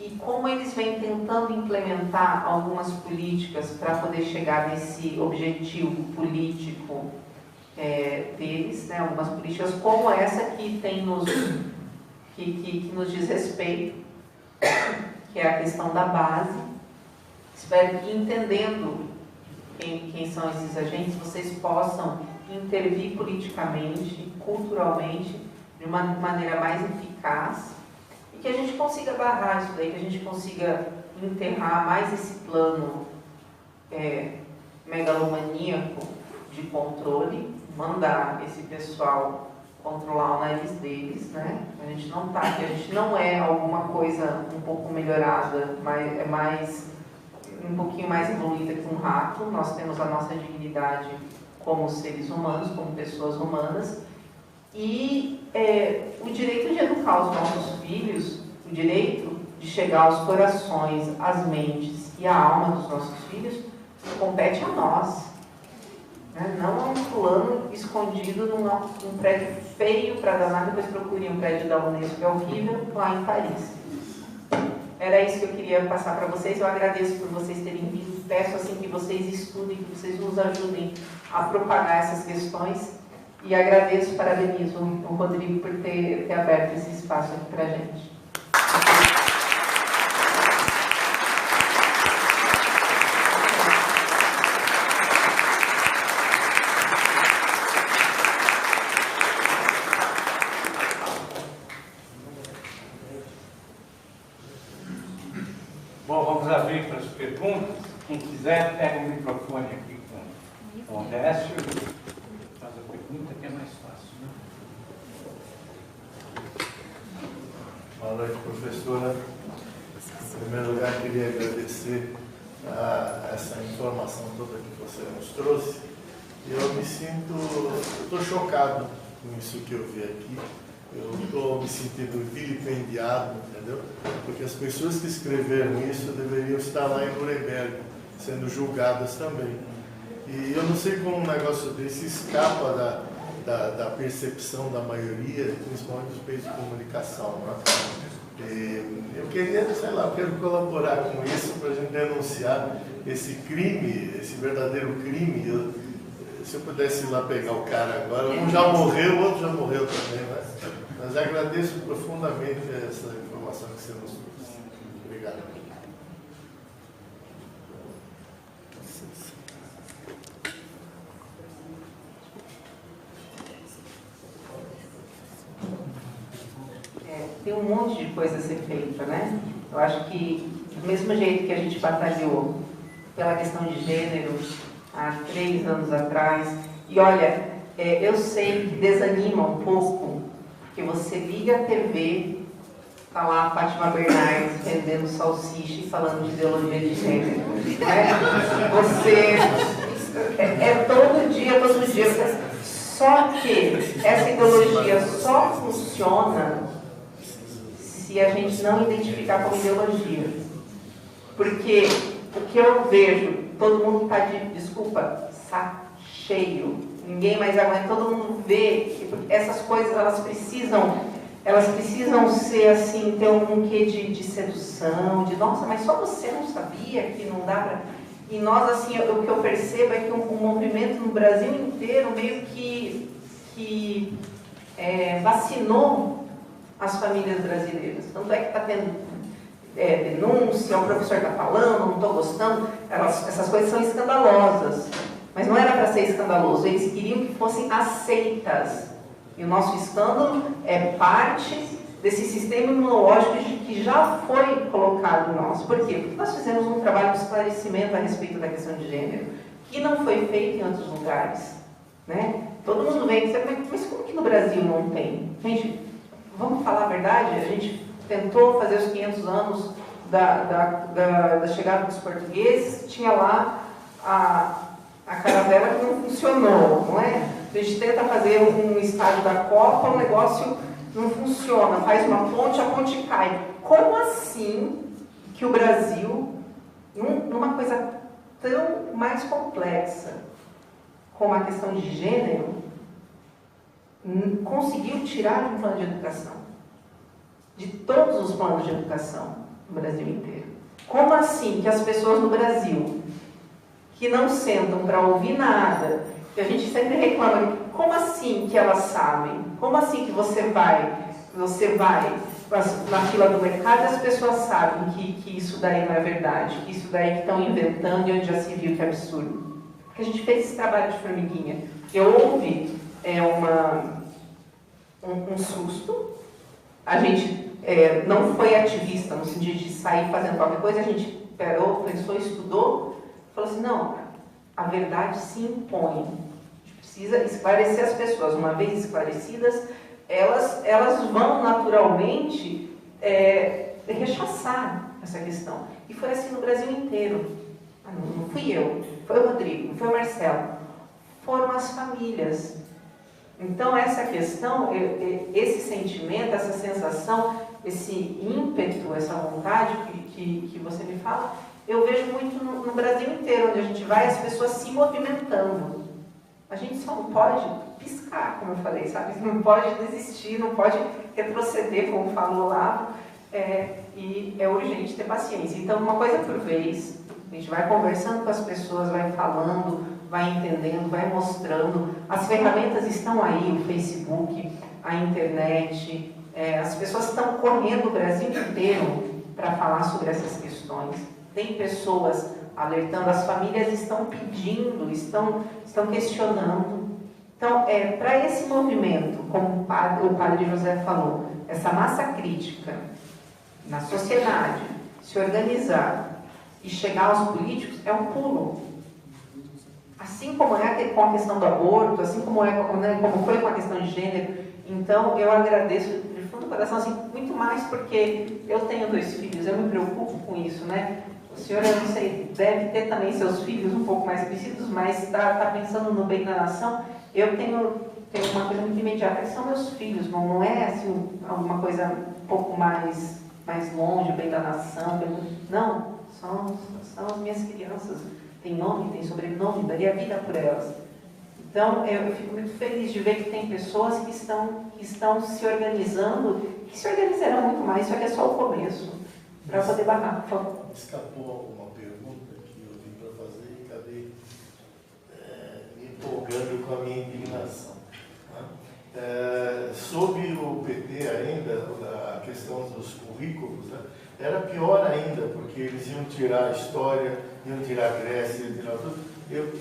e como eles vêm tentando implementar algumas políticas para poder chegar nesse objetivo político deles, né, algumas políticas como essa que nos diz respeito, que é a questão da base. Espero que, entendendo quem são esses agentes, vocês possam intervir politicamente, culturalmente, de uma maneira mais eficaz, e que a gente consiga barrar isso daí, que a gente consiga enterrar mais esse plano megalomaníaco de controle, mandar esse pessoal controlar o nariz deles, né? A gente não é alguma coisa um pouco melhorada, mas é um pouquinho mais evoluída que um rato. Nós temos a nossa dignidade como seres humanos, como pessoas humanas, e o direito de educar os nossos filhos, o direito de chegar aos corações, às mentes e à alma dos nossos filhos, compete a nós. Não a um fulano escondido num prédio feio para danar, depois procure um prédio da Unesco, que é horrível, lá em Paris. Era isso que eu queria passar para vocês. Eu agradeço por vocês terem vindo. Peço assim que vocês estudem, que vocês nos ajudem a propagar essas questões. E agradeço, parabenizo o Rodrigo por ter aberto esse espaço aqui para a gente.
Bom, vamos abrir para as perguntas. Quem quiser, pega o microfone aqui com o Décio. Faz a pergunta que é mais fácil, né?
Boa noite, professora. Em primeiro lugar, queria agradecer essa informação toda que você nos trouxe. Eu estou chocado com isso que eu vi aqui. Eu estou me sentindo vilipendiado, entendeu? Porque as pessoas que escreveram isso deveriam estar lá em Nuremberg, sendo julgadas também. E eu não sei como um negócio desse escapa da percepção da maioria, principalmente dos meios de comunicação, né? Eu queria, sei lá, eu quero colaborar com isso para a gente denunciar esse crime, esse verdadeiro crime. Se eu pudesse ir lá pegar o cara agora, um já morreu, o outro já morreu também, né? Mas agradeço profundamente essa informação que você nos trouxe. Obrigado.
Tem um monte de coisa a ser feita, né? Eu acho que, do mesmo jeito que a gente batalhou pela questão de gênero há 3 anos atrás, e olha, eu sei que desanima um pouco, porque você liga a TV, está lá a Fátima Bernardes vendendo salsicha e falando de ideologia de gênero, né? Todo dia. Só que essa ideologia só funciona se a gente não identificar como ideologia. Porque o que eu vejo, todo mundo está desculpa, saco cheio, ninguém mais aguenta, todo mundo vê que essas coisas elas precisam ser assim, ter um quê de sedução, de nossa, mas só você não sabia que não dá para. E nós, assim, o que eu percebo é que um movimento no Brasil inteiro meio que vacinou as famílias brasileiras. Tanto é que está tendo denúncia, o professor está falando, não estou gostando. Essas coisas são escandalosas. Mas não era para ser escandaloso, eles queriam que fossem aceitas. E o nosso escândalo é parte desse sistema imunológico que já foi colocado em nós. Por quê? Porque nós fizemos um trabalho de esclarecimento a respeito da questão de gênero, que não foi feito em outros lugares. Né? Todo mundo vem dizer, mas como que no Brasil não tem? Gente, vamos falar a verdade? A gente tentou fazer os 500 anos da chegada dos portugueses, tinha lá a caravela que não funcionou, não é? A gente tenta fazer um estádio da Copa, o negócio não funciona, faz uma ponte, a ponte cai. Como assim que o Brasil, numa coisa tão mais complexa como a questão de gênero, conseguiu tirar de um plano de educação? De todos os planos de educação no Brasil inteiro. Como assim que as pessoas no Brasil, que não sentam para ouvir nada, que a gente sempre reclama, como assim que elas sabem? Como assim que você vai na fila do mercado e as pessoas sabem que isso daí não é verdade, que isso daí que estão inventando e onde já se viu que é absurdo? Porque a gente fez esse trabalho de formiguinha. Houve um susto, a gente não foi ativista no sentido de sair fazendo qualquer coisa, a gente pensou, estudou, falou assim, não, a verdade se impõe. A gente precisa esclarecer as pessoas. Uma vez esclarecidas, elas vão naturalmente rechaçar essa questão. E foi assim no Brasil inteiro. Não fui eu, foi o Rodrigo, não foi o Marcelo. Foram as famílias. Então, essa questão, esse sentimento, essa sensação, esse ímpeto, essa vontade que você me fala, eu vejo muito no Brasil inteiro, onde a gente vai, as pessoas se movimentando. A gente só não pode piscar, como eu falei, sabe? Não pode desistir, não pode retroceder, como falou lá, e é urgente ter paciência. Então, uma coisa por vez, a gente vai conversando com as pessoas, vai falando, vai entendendo, vai mostrando. As ferramentas estão aí, o Facebook, a internet, as pessoas estão correndo o Brasil inteiro para falar sobre essas questões. Tem pessoas alertando, as famílias estão pedindo, estão questionando. Então, para esse movimento, como o padre José falou, essa massa crítica na sociedade, se organizar e chegar aos políticos, é um pulo. Assim como é com a questão do aborto, assim como foi com a questão de gênero. Então, eu agradeço de fundo do coração, assim, muito mais porque eu tenho 2 filhos, eu me preocupo com isso, né? O senhor, eu não sei, deve ter também seus filhos um pouco mais crescidos, mas está pensando no bem da nação. Eu tenho uma coisa muito imediata, que são meus filhos, não é assim, alguma coisa um pouco mais longe, bem da nação. Não, são as minhas crianças. Tem nome, tem sobrenome, daria vida por elas. Então, eu fico muito feliz de ver que tem pessoas que estão se organizando, que se organizarão muito mais, isso aqui é só o começo, para poder barrar, por favor.
Escapou uma pergunta que eu vim para fazer e acabei me empolgando com a minha indignação. Né? Sobre o PT ainda, a questão dos currículos, né? Era pior ainda, porque eles iam tirar a história, iam tirar a Grécia, iam tirar tudo.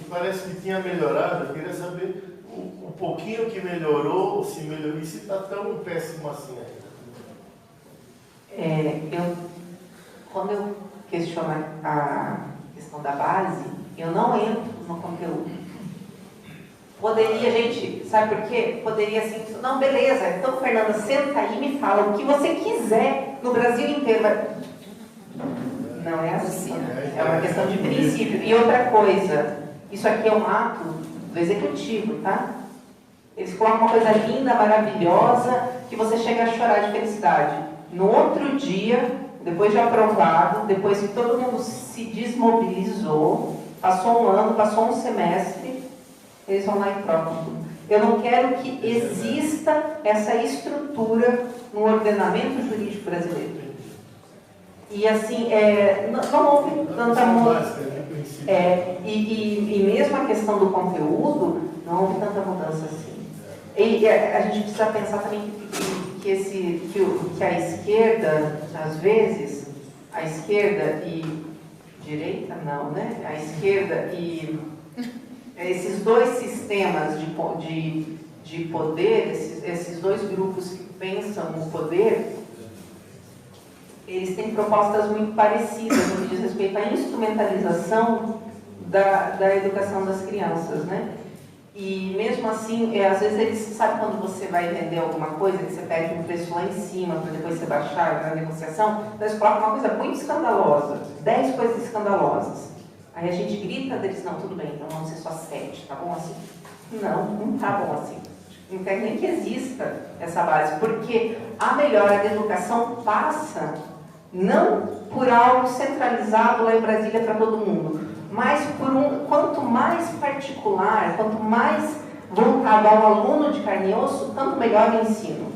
Parece que tinha melhorado, eu queria saber o pouquinho que melhorou, se melhorou, e se está tão péssimo assim ainda.
Quando eu questiono a questão da base, eu não entro no conteúdo. Poderia, gente, sabe por quê? Poderia assim, não, beleza, então Fernanda, senta aí e me fala o que você quiser no Brasil inteiro. Não é assim, é uma questão de princípio. E outra coisa, isso aqui é um ato do executivo, tá? Eles colocam uma coisa linda, maravilhosa, que você chega a chorar de felicidade. No outro dia, depois de aprovado, depois que todo mundo se desmobilizou, passou um ano, passou um semestre, eles vão lá e trocam tudo. Eu não quero que exista essa estrutura no ordenamento jurídico brasileiro. E assim, não houve tanta mudança. E mesmo a questão do conteúdo, não houve tanta mudança assim. E a gente precisa pensar também que a esquerda, às vezes, a esquerda e direita, não, né? A esquerda e esses 2 sistemas de poder, esses 2 grupos que pensam o poder, eles têm propostas muito parecidas no que diz respeito à instrumentalização da educação das crianças, né? E mesmo assim, às vezes eles, sabe quando você vai vender alguma coisa, que você pede um preço lá em cima, para depois você baixar na negociação, então eles colocam uma coisa muito escandalosa, 10 coisas escandalosas. Aí a gente grita deles, não, tudo bem, então vamos ser só 7, tá bom assim? Não tá bom assim. Não quer nem que exista essa base, porque a melhora da educação passa não por algo centralizado lá em Brasília para todo mundo, mas por quanto mais particular, quanto mais voltado ao aluno de carne e osso, tanto melhor o ensino.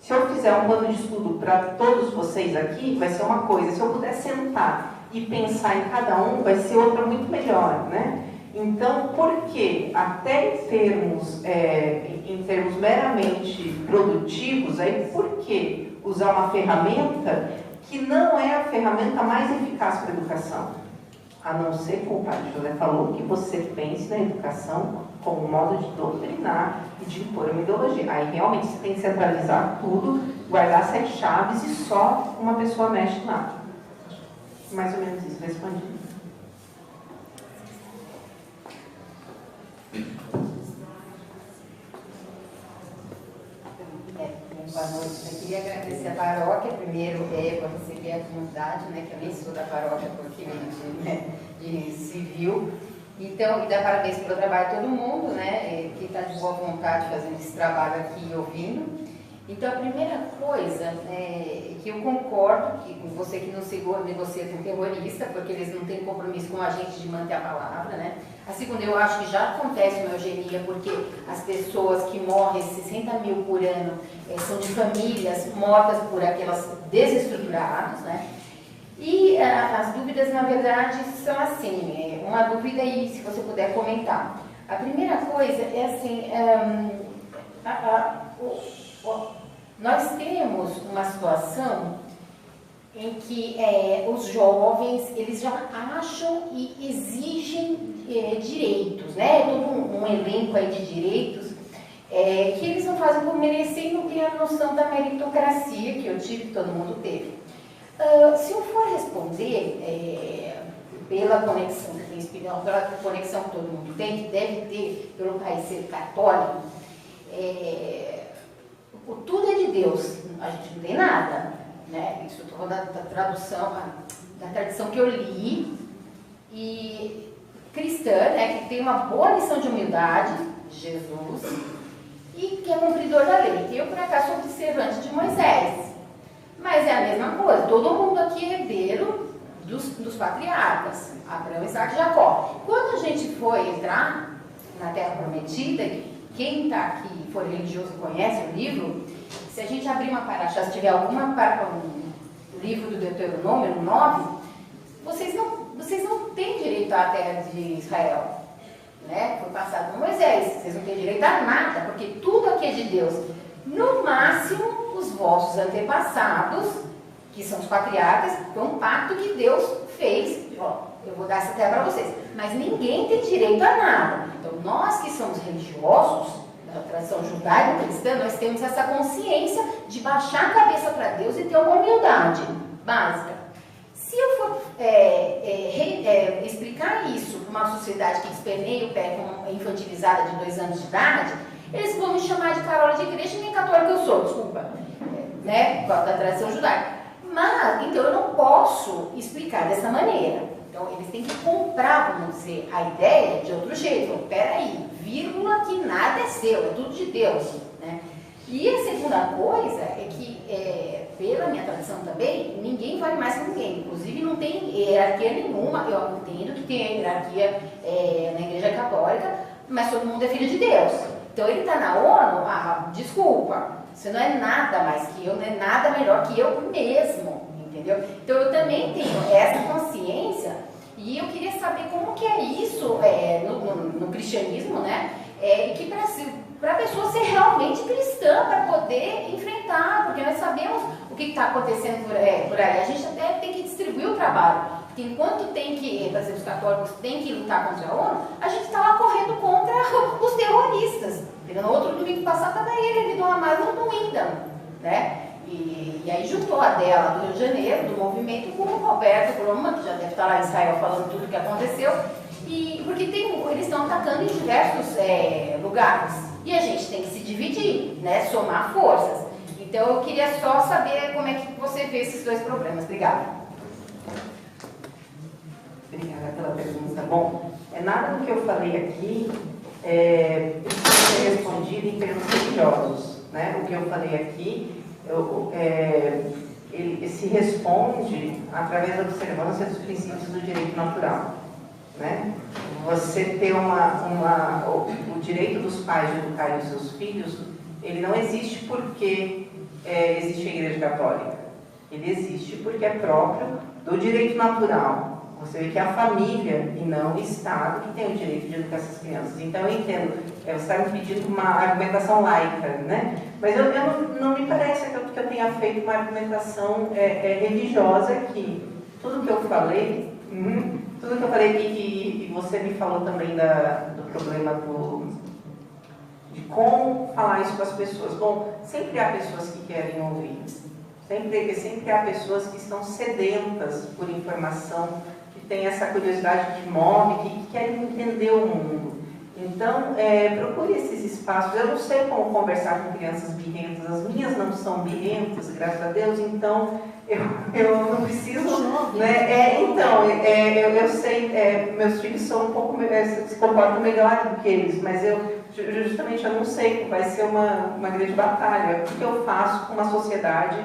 Se eu fizer um plano de estudo para todos vocês aqui, vai ser uma coisa. Se eu puder sentar e pensar em cada um, vai ser outra muito melhor, né? Então, por que até em termos meramente produtivos, aí por que usar uma ferramenta que não é a ferramenta mais eficaz para a educação? A não ser, como o padre José falou, que você pense na educação como um modo de doutrinar e de impor uma ideologia. Aí realmente você tem que centralizar tudo, guardar 7 chaves e só uma pessoa mexe lá. Mais ou menos isso, respondi.
Boa noite. Eu queria agradecer a paróquia, primeiro, por receber a comunidade, né, que eu nem sou da paróquia, porque de civil. Então, e dar parabéns pelo trabalho de todo mundo, né, que está de boa vontade fazendo esse trabalho aqui e ouvindo. Então, a primeira coisa é que eu concordo que você que não negocia com terrorista, porque eles não têm compromisso com a gente de manter a palavra, né? A segunda, eu acho que já acontece uma eugenia, porque as pessoas que morrem, 60 mil por ano, são de famílias mortas por aquelas desestruturadas, né? E as dúvidas, na verdade, são assim, uma dúvida aí, se você puder comentar. A primeira coisa é assim, nós temos uma situação em que os jovens, eles já acham e exigem direitos, né? Todo um elenco aí de direitos que eles não fazem por merecer e não têm a noção da meritocracia que eu tive, que todo mundo teve. Se eu for responder pela conexão que tem espiritual, pela conexão que todo mundo tem, que deve ter pelo país ser católico, tudo é de Deus, a gente não tem nada, né? Isso eu estou falando da tradução, da tradição que eu li, e cristã, né, que tem uma boa lição de humildade, Jesus, e que é cumpridor da lei. Eu, por acaso, sou observante de Moisés, mas é a mesma coisa, todo mundo aqui é herdeiro dos patriarcas, Abraão, Isaac e Jacó. Quando a gente for entrar na Terra Prometida, quem está aqui e for religioso conhece o livro, se a gente abrir uma paraxá, se tiver alguma um livro do Deuteronômio 9, vocês não têm direito à terra de Israel, né? Foi passado por Moisés, vocês não têm direito a nada, porque tudo aqui é de Deus. No máximo, os vossos antepassados, que são os patriarcas, foi um pacto que Deus fez, ó, eu vou dar essa terra para vocês, mas ninguém tem direito a nada. Então, nós que somos religiosos, da tradição judaico-cristã, nós temos essa consciência de baixar a cabeça para Deus e ter uma humildade básica. Se eu for explicar isso para uma sociedade que despeneia o pé com uma infantilizada de 2 anos de idade, eles vão me chamar de carola de igreja e nem católica eu sou, desculpa, né, da tradição judaica. Mas, então, eu não posso explicar dessa maneira. Então, eles têm que comprar, vamos dizer, a ideia de outro jeito. Então, peraí, vírgula, que nada é seu, é tudo de Deus, né? E a segunda coisa é que, pela minha tradição também, ninguém vale mais que ninguém. Inclusive, não tem hierarquia nenhuma. Eu entendo que tem hierarquia na Igreja Católica, mas todo mundo é filho de Deus. Então, ele está na ONU, desculpa, você não é nada mais que eu, não é nada melhor que eu mesmo, entendeu? Então, eu também tenho essa consciência e eu queria saber como que é isso no cristianismo, né? Que para a pessoa ser realmente cristã, para poder enfrentar, porque nós sabemos o que está acontecendo por aí. A gente até tem que distribuir o trabalho. Porque enquanto tem que, por exemplo, os católicos têm que lutar contra a ONU, a gente está lá correndo contra os terroristas. No outro domingo passado estava ele ali do Hamas no Windham, né? E aí juntou a dela do Rio de Janeiro, do movimento, com o Roberto Groma, que já deve estar lá em Israel falando tudo o que aconteceu, porque eles estão atacando em diversos lugares. E a gente tem que se dividir, né? Somar forças. Então eu queria só saber como é que você vê esses 2 problemas. Obrigada.
Obrigada pela pergunta. Bom, nada do que eu falei aqui precisa ser respondido em termos religiosos, né? O que eu falei aqui, ele se responde através da observância dos princípios do direito natural, né? Você ter o direito dos pais de educarem os seus filhos, ele não existe porque existe a Igreja Católica. Ele existe porque é próprio do direito natural. Você vê que é a família e não o Estado que tem o direito de educar essas crianças. Então eu entendo, você está me pedindo uma argumentação laica, né? Mas não me parece que eu tenha feito uma argumentação religiosa aqui. Tudo que eu falei aqui, e você me falou também do problema de como falar isso com as pessoas. Bom, sempre há pessoas que querem ouvir. Sempre há pessoas que estão sedentas por informação, que têm essa curiosidade que move, que querem entender o mundo. Então, procure esses espaços. Eu não sei como conversar com crianças birrentas, as minhas não são birrentas, graças a Deus, então eu não preciso, né? Eu sei, meus filhos são um pouco, se comportam melhor do que eles, mas justamente eu não sei, vai ser uma grande batalha, porque eu faço com uma sociedade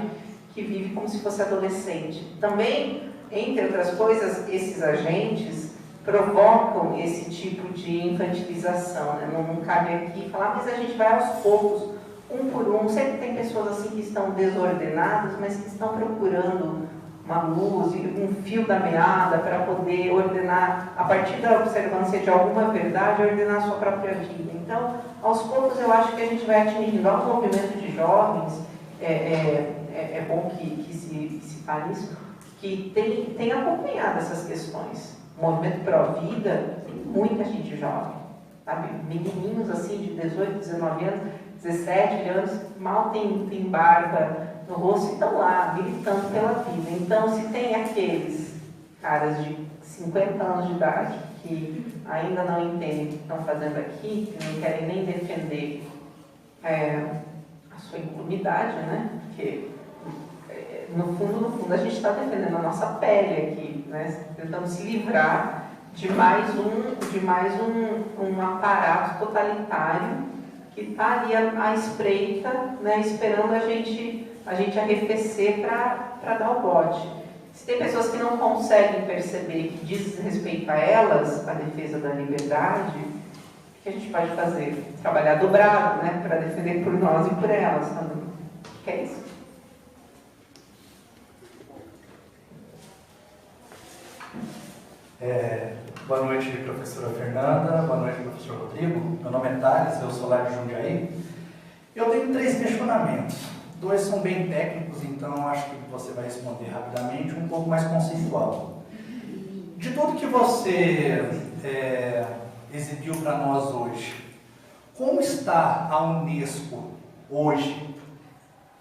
que vive como se fosse adolescente. Também, entre outras coisas, esses agentes provocam esse tipo de infantilização, né? Não cabe aqui falar, mas a gente vai aos poucos, um por um. Sempre tem pessoas assim que estão desordenadas, mas que estão procurando uma luz, um fio da meada para poder ordenar, a partir da observância de alguma verdade, ordenar a sua própria vida. Então, aos poucos eu acho que a gente vai atingindo. Há um movimento de jovens, é bom que se fale isso, que tem acompanhado essas questões. O movimento pró-vida tem muita gente jovem, sabe? Menininhos assim de 18, 19 anos, 17 anos, mal tem barba no rosto e estão lá, militando pela vida. Então, se tem aqueles caras de 50 anos de idade que ainda não entendem o que estão fazendo aqui, que não querem nem defender a sua impunidade, né? Porque no fundo, a gente está defendendo a nossa pele aqui, né? Tentando se livrar de mais um aparato totalitário que está ali à espreita, né? Esperando a gente arrefecer para dar o bote. Se tem pessoas que não conseguem perceber que diz respeito a elas, a defesa da liberdade, o que a gente pode fazer? Trabalhar dobrado, né? Para defender por nós e por elas também. Que é isso?
Boa noite, professora Fernanda. Boa noite, professor Rodrigo. Meu nome é Thales, eu sou lá de Jundiaí. Eu tenho 3 questionamentos. 2 são bem técnicos, então acho que você vai responder rapidamente, um pouco mais conceitual. De tudo que você exibiu para nós hoje, como está a Unesco hoje?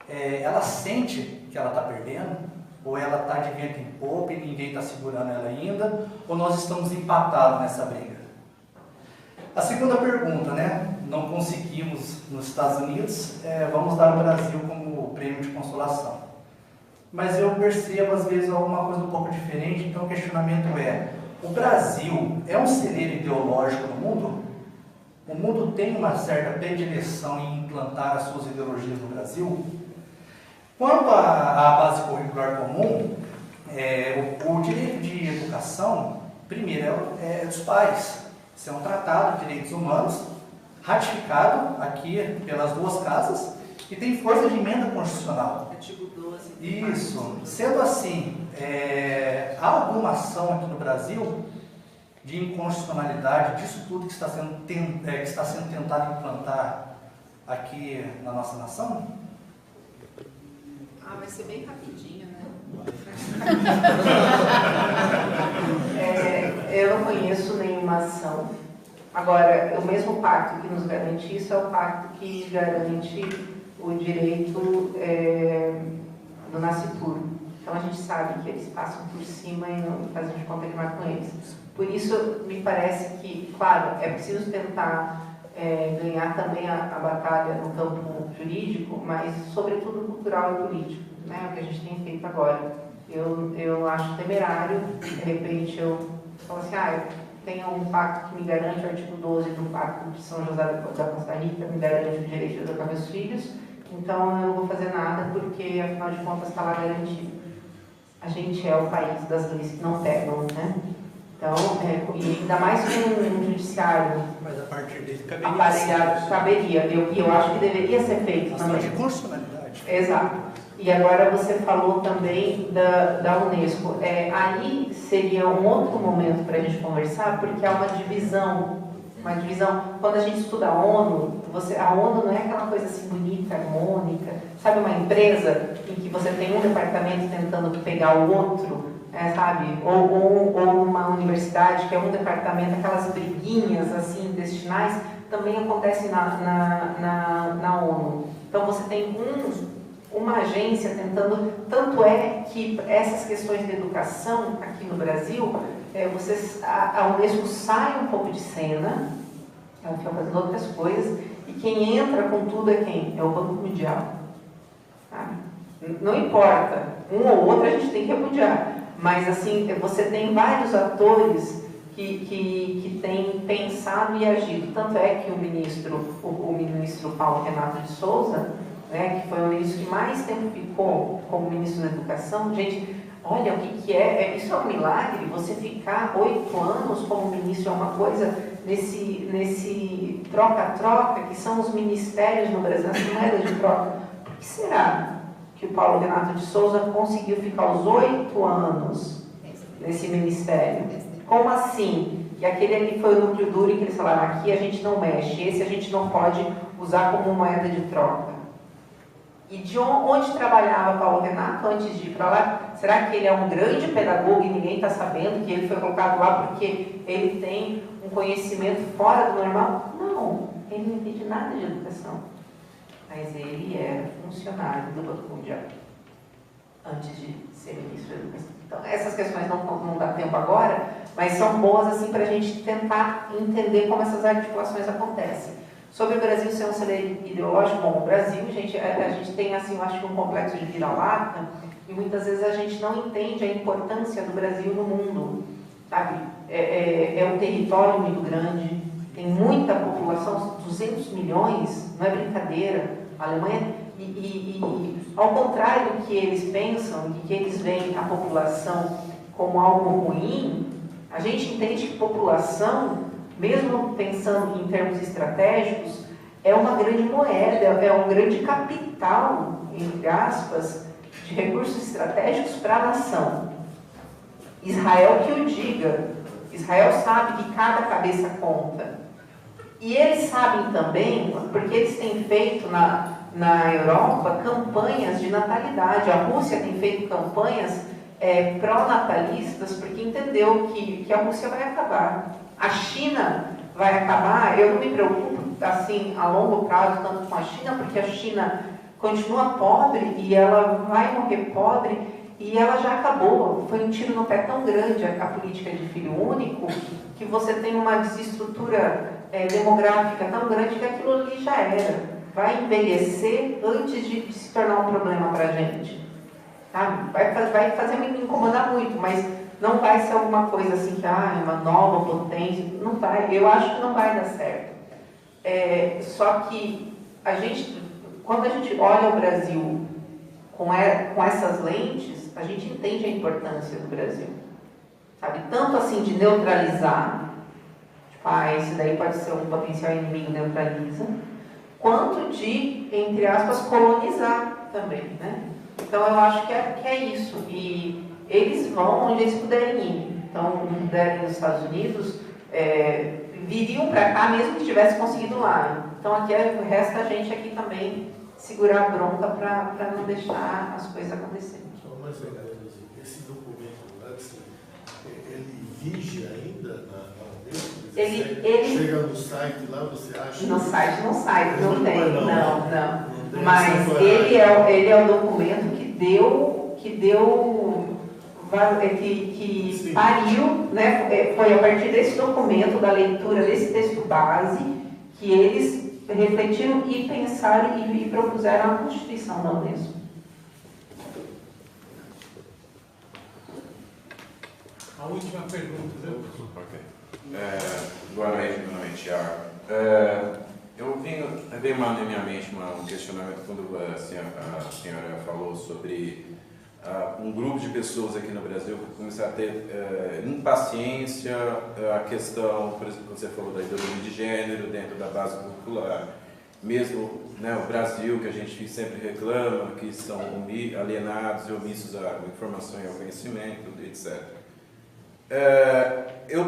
Ela sente que ela está perdendo? Ou ela está de vento em popa e ninguém está segurando ela ainda? Ou nós estamos empatados nessa briga? A segunda pergunta, né? Não conseguimos nos Estados Unidos, vamos dar o Brasil como prêmio de consolação. Mas eu percebo, às vezes, alguma coisa um pouco diferente, então o questionamento o Brasil é um celeiro ideológico no mundo? O mundo tem uma certa predileção em implantar as suas ideologias no Brasil? Quanto à base curricular comum, o direito de educação, primeiro, é dos pais. Isso é um tratado de direitos humanos, ratificado aqui pelas 2 casas, e tem força de emenda constitucional.
Artigo 12.
Isso. Sendo assim, há alguma ação aqui no Brasil de inconstitucionalidade disso tudo que está sendo tentado implantar aqui na nossa nação?
Vai ser bem rapidinho, né? Eu não conheço nenhuma ação. Agora, o mesmo pacto que nos garante isso é o pacto que garante o direito do nascituro. Então, a gente sabe que eles passam por cima e não fazem de conta que não é com eles. Por isso, me parece que, claro, é preciso tentar ganhar também a batalha no campo jurídico, mas, sobretudo, cultural e político, né? O que a gente tem feito agora. Eu acho temerário, de repente, eu falo assim, eu tenho um pacto que me garante, o artigo 12 do Pacto de São José da Costa Rica, me garante o direito de educar meus filhos, então eu não vou fazer nada, porque, afinal de contas, está lá garantido. A gente é o país das leis que não pegam, né? Então, e ainda mais com um judiciário.
Mas a partir dele
caberia. E eu acho que deveria ser feito também.
De constitucionalidade.
Exato. E agora você falou também da Unesco. Aí seria um outro momento para a gente conversar, porque há uma divisão. Quando a gente estuda a ONU, a ONU não é aquela coisa assim bonita, harmônica. Sabe, uma empresa em que você tem um departamento tentando pegar o outro, sabe? Ou uma universidade que é um departamento, aquelas briguinhas assim, intestinais, também acontece na ONU. Então você tem uma agência tentando, tanto é que essas questões de educação aqui no Brasil, a Unesco sai um pouco de cena ela fica fazendo outras coisas, e quem entra com tudo é quem? É o Banco Mundial. Sabe? Não importa, um ou outro a gente tem que repudiar, mas assim, você tem vários atores que têm pensado e agido. Tanto é que o ministro Paulo Renato de Souza, né, que foi o ministro que mais tempo ficou como ministro da Educação, gente, olha o que é, isso é um milagre, você ficar 8 anos como ministro é uma coisa, nesse troca-troca, que são os ministérios no Brasil, as moedas de troca. Por que será que o Paulo Renato de Souza conseguiu ficar os 8 anos nesse ministério? Como assim? Que aquele ali foi o núcleo duro e que eles falaram, aqui a gente não mexe, esse a gente não pode usar como moeda de troca. E de onde trabalhava Paulo Renato antes de ir para lá? Será que ele é um grande pedagogo e ninguém está sabendo que ele foi colocado lá porque ele tem um conhecimento fora do normal? Não, ele não entende nada de educação. Mas ele era funcionário do Banco Mundial antes de ser ministro da Educação. Então, essas questões não dá tempo agora, mas são boas assim para a gente tentar entender como essas articulações acontecem. Sobre o Brasil ser um celeiro ideológico, bom, o Brasil, gente, a gente tem, assim, eu acho que um complexo de vira-lata, e muitas vezes a gente não entende a importância do Brasil no mundo, sabe? É um território muito grande, tem muita população, 200 milhões, não é brincadeira. A Alemanha, e ao contrário do que eles pensam, de que eles veem a população como algo ruim, a gente entende que população, mesmo pensando em termos estratégicos, é uma grande moeda, é um grande capital, entre aspas, de recursos estratégicos para a nação. Israel que o diga. Israel sabe que cada cabeça conta. E eles sabem também, porque eles têm feito na Europa campanhas de natalidade. A Rússia tem feito campanhas pró-natalistas, porque entendeu que a Rússia vai acabar. A China vai acabar. Eu não me preocupo assim a longo prazo tanto com a China, porque a China continua pobre e ela vai morrer pobre e ela já acabou. Foi um tiro no pé tão grande a política de filho único que você tem uma desestrutura demográfica tão grande que aquilo ali já era. Vai envelhecer antes de se tornar um problema para a gente. Sabe? Vai fazer me incomodar muito, mas não vai ser alguma coisa assim que uma nova potência. Não vai, eu acho que não vai dar certo. Só que quando a gente olha o Brasil com essas lentes, a gente entende a importância do Brasil. Sabe? Tanto assim de neutralizar, tipo, esse daí pode ser um potencial inimigo, neutraliza, quanto de, entre aspas, colonizar também, né? Então eu acho que é isso. E eles vão onde eles puderem ir. Então, não puderem ir nos Estados Unidos, viriam para cá mesmo que tivesse conseguido lá. Então aqui resta a gente aqui também segurar a bronca para não deixar as coisas acontecerem.
Só mais uma coisa, esse documento, ele vige ainda na
ele
chega no site lá, você acha?
No site não sai, não tem, não. Mas
Não
ele é o documento que pariu, né? Foi a partir desse documento, da leitura desse texto base, que eles refletiram e pensaram e propuseram a Constituição da Unesco.
A última pergunta, viu?
Ok. Boa noite, meu nome é Thiago. Veio na minha mente um questionamento quando a senhora falou sobre um grupo de pessoas aqui no Brasil que começaram a ter impaciência, a questão, por exemplo, você falou da ideologia de gênero dentro da base curricular, mesmo, né, o Brasil, que a gente sempre reclama, que são alienados e omissos à informação e ao conhecimento, etc. Eu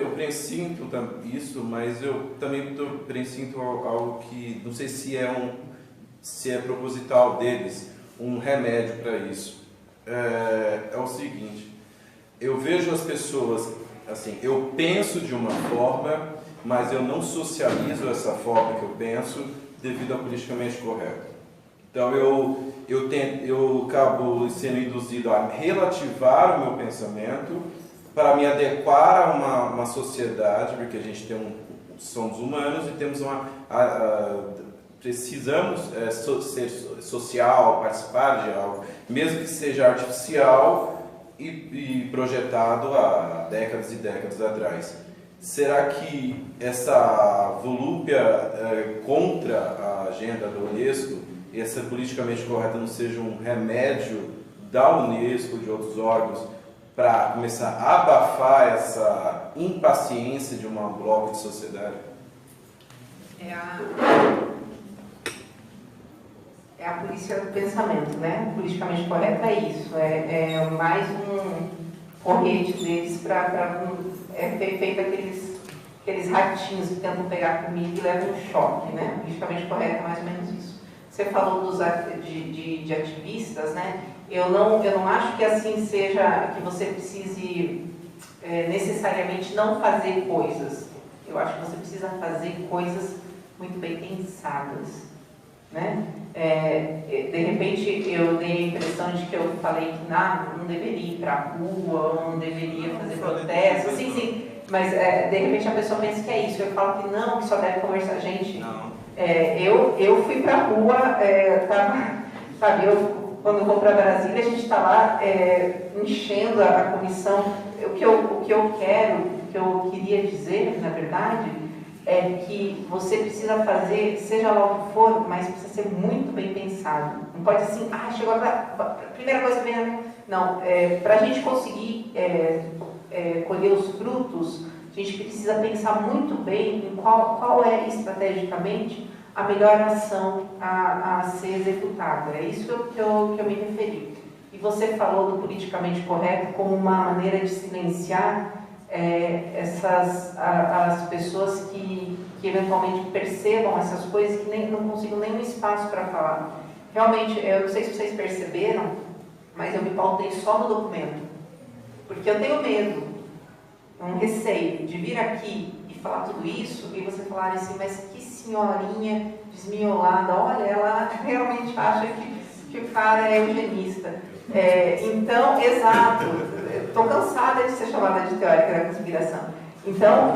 presinto isso, mas eu também presinto algo que não sei se é proposital deles, um remédio para isso. É o seguinte: eu vejo as pessoas assim, eu penso de uma forma, mas eu não socializo essa forma que eu penso devido ao politicamente correto. Então eu acabo sendo induzido a relativar o meu pensamento para me adequar a uma sociedade, porque a gente tem somos humanos e temos precisamos ser social, participar de algo, mesmo que seja artificial e projetado há décadas e décadas atrás. Será que essa volúpia contra a agenda da Unesco, essa politicamente correta, não seja um remédio da Unesco, de outros órgãos, para começar a abafar essa impaciência de um bloco de sociedade?
É a polícia do pensamento, né? Politicamente correto é isso. É mais um porrete deles para ter feito aqueles ratinhos que tentam pegar comida e levam um choque, né? Politicamente correto é mais ou menos isso. Você falou de ativistas, né? Eu não acho que assim seja, que você precise necessariamente não fazer coisas. Eu acho que você precisa fazer coisas muito bem pensadas, né? De repente eu dei a impressão de que eu falei que não deveria ir para a rua, não deveria fazer protesto, sim, mas de repente a pessoa pensa que é isso. Eu falo que não, que só deve conversar. Gente, eu fui para a rua, quando eu vou para Brasília, a gente está lá enchendo a comissão. O que eu queria dizer, na verdade, é que você precisa fazer, seja lá o que for, mas precisa ser muito bem pensado. Não pode assim, chegou a primeira coisa que vem. Não, para a gente conseguir colher os frutos, a gente precisa pensar muito bem em qual é estrategicamente a melhor ação a ser executada. É isso que eu me referi. E você falou do politicamente correto como uma maneira de silenciar as pessoas que eventualmente percebam essas coisas que não consigam nenhum espaço para falar. Realmente, eu não sei se vocês perceberam, mas eu me pautei só no documento, porque eu tenho medo, um receio de vir aqui e falar tudo isso e você falar assim, mas que senhorinha desmiolada, olha, ela realmente acha que o cara é eugenista. Então, exato, estou cansada de ser chamada de teórica da conspiração. Então,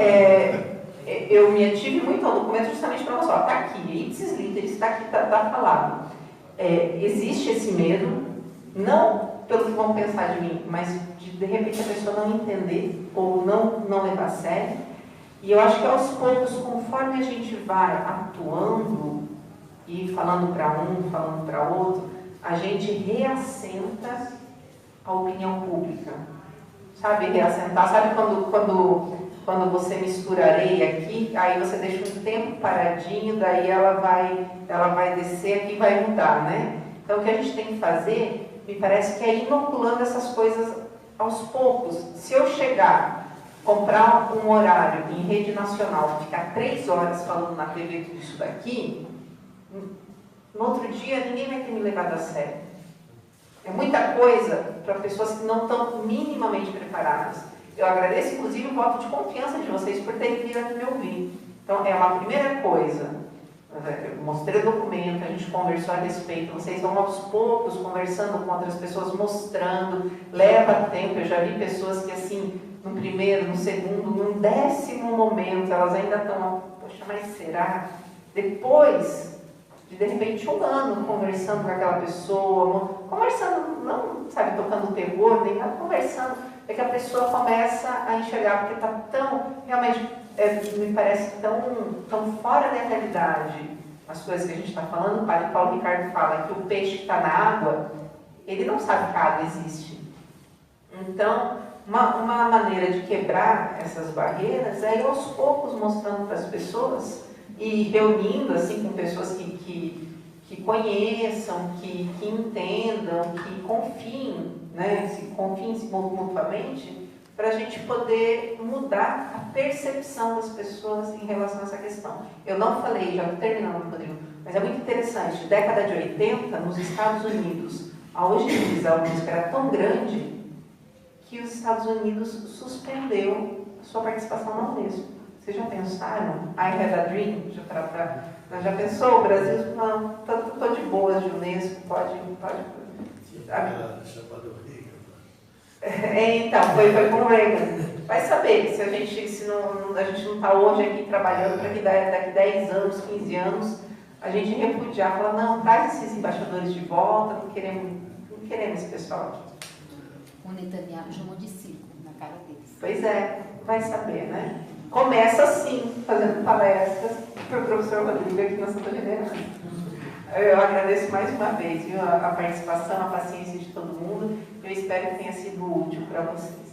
eu me ative muito ao documento justamente para mostrar, está aqui, ipsis literis, está aqui, está falado. Existe esse medo, não pelo que vão pensar de mim, mas de repente a pessoa não entender ou não levar a sério. E eu acho que aos poucos, conforme a gente vai atuando e falando para um, falando para outro, a gente reassenta a opinião pública. Sabe, reassentar? Sabe quando você mistura areia aqui, aí você deixa um tempo paradinho, daí ela vai descer aqui e vai mudar, né? Então o que a gente tem que fazer, me parece que é inoculando essas coisas aos poucos. Se eu comprar um horário em rede nacional, ficar 3 horas falando na TV tudo isso daqui, no outro dia ninguém vai ter me levado a sério. É muita coisa para pessoas que não estão minimamente preparadas. Eu agradeço, inclusive, o voto de confiança de vocês por terem vindo aqui me ouvir. Então, é uma primeira coisa. Eu mostrei o documento, a gente conversou a respeito, vocês vão aos poucos conversando com outras pessoas, mostrando, leva tempo. Eu já vi pessoas que, assim, no primeiro, no segundo, no 10º momento, elas ainda estão, poxa, mas será? Depois de repente, 1 ano conversando com aquela pessoa, conversando, não, sabe, tocando terror, nem nada, conversando, é que a pessoa começa a enxergar, porque está tão, realmente, me parece tão fora da realidade as coisas que a gente está falando. O padre Paulo Ricardo fala que o peixe que está na água, ele não sabe que a água existe. Então, uma maneira de quebrar essas barreiras é ir aos poucos mostrando para as pessoas e reunindo assim com pessoas que conheçam, que entendam, que confiem, né, se confiem mutuamente, para a gente poder mudar a percepção das pessoas em relação a essa questão. Eu não falei, já estou terminando, Rodrigo, mas é muito interessante, década de 80, nos Estados Unidos, a hoje-dia a música era tão grande que os Estados Unidos suspendeu a sua participação na Unesco. Vocês já pensaram? I Have a Dream? Já pensou? O Brasil, não, estou de boas de Unesco, pode.
Chamado Reagan.
Então, foi com o Reagan. Vai saber, se se não, a gente não está hoje aqui trabalhando para que daqui 10 anos, 15 anos, a gente repudiar, falar, não, traz esses embaixadores de volta, não queremos esse pessoal aqui.
O Netanyahu chamou de circo na cara deles.
Pois é, vai saber, né? Começa assim, fazendo palestras para o professor Rodrigo aqui na Santa Generosa. Eu agradeço mais uma vez, viu, a participação, a paciência de todo mundo. Eu espero que tenha sido útil para vocês.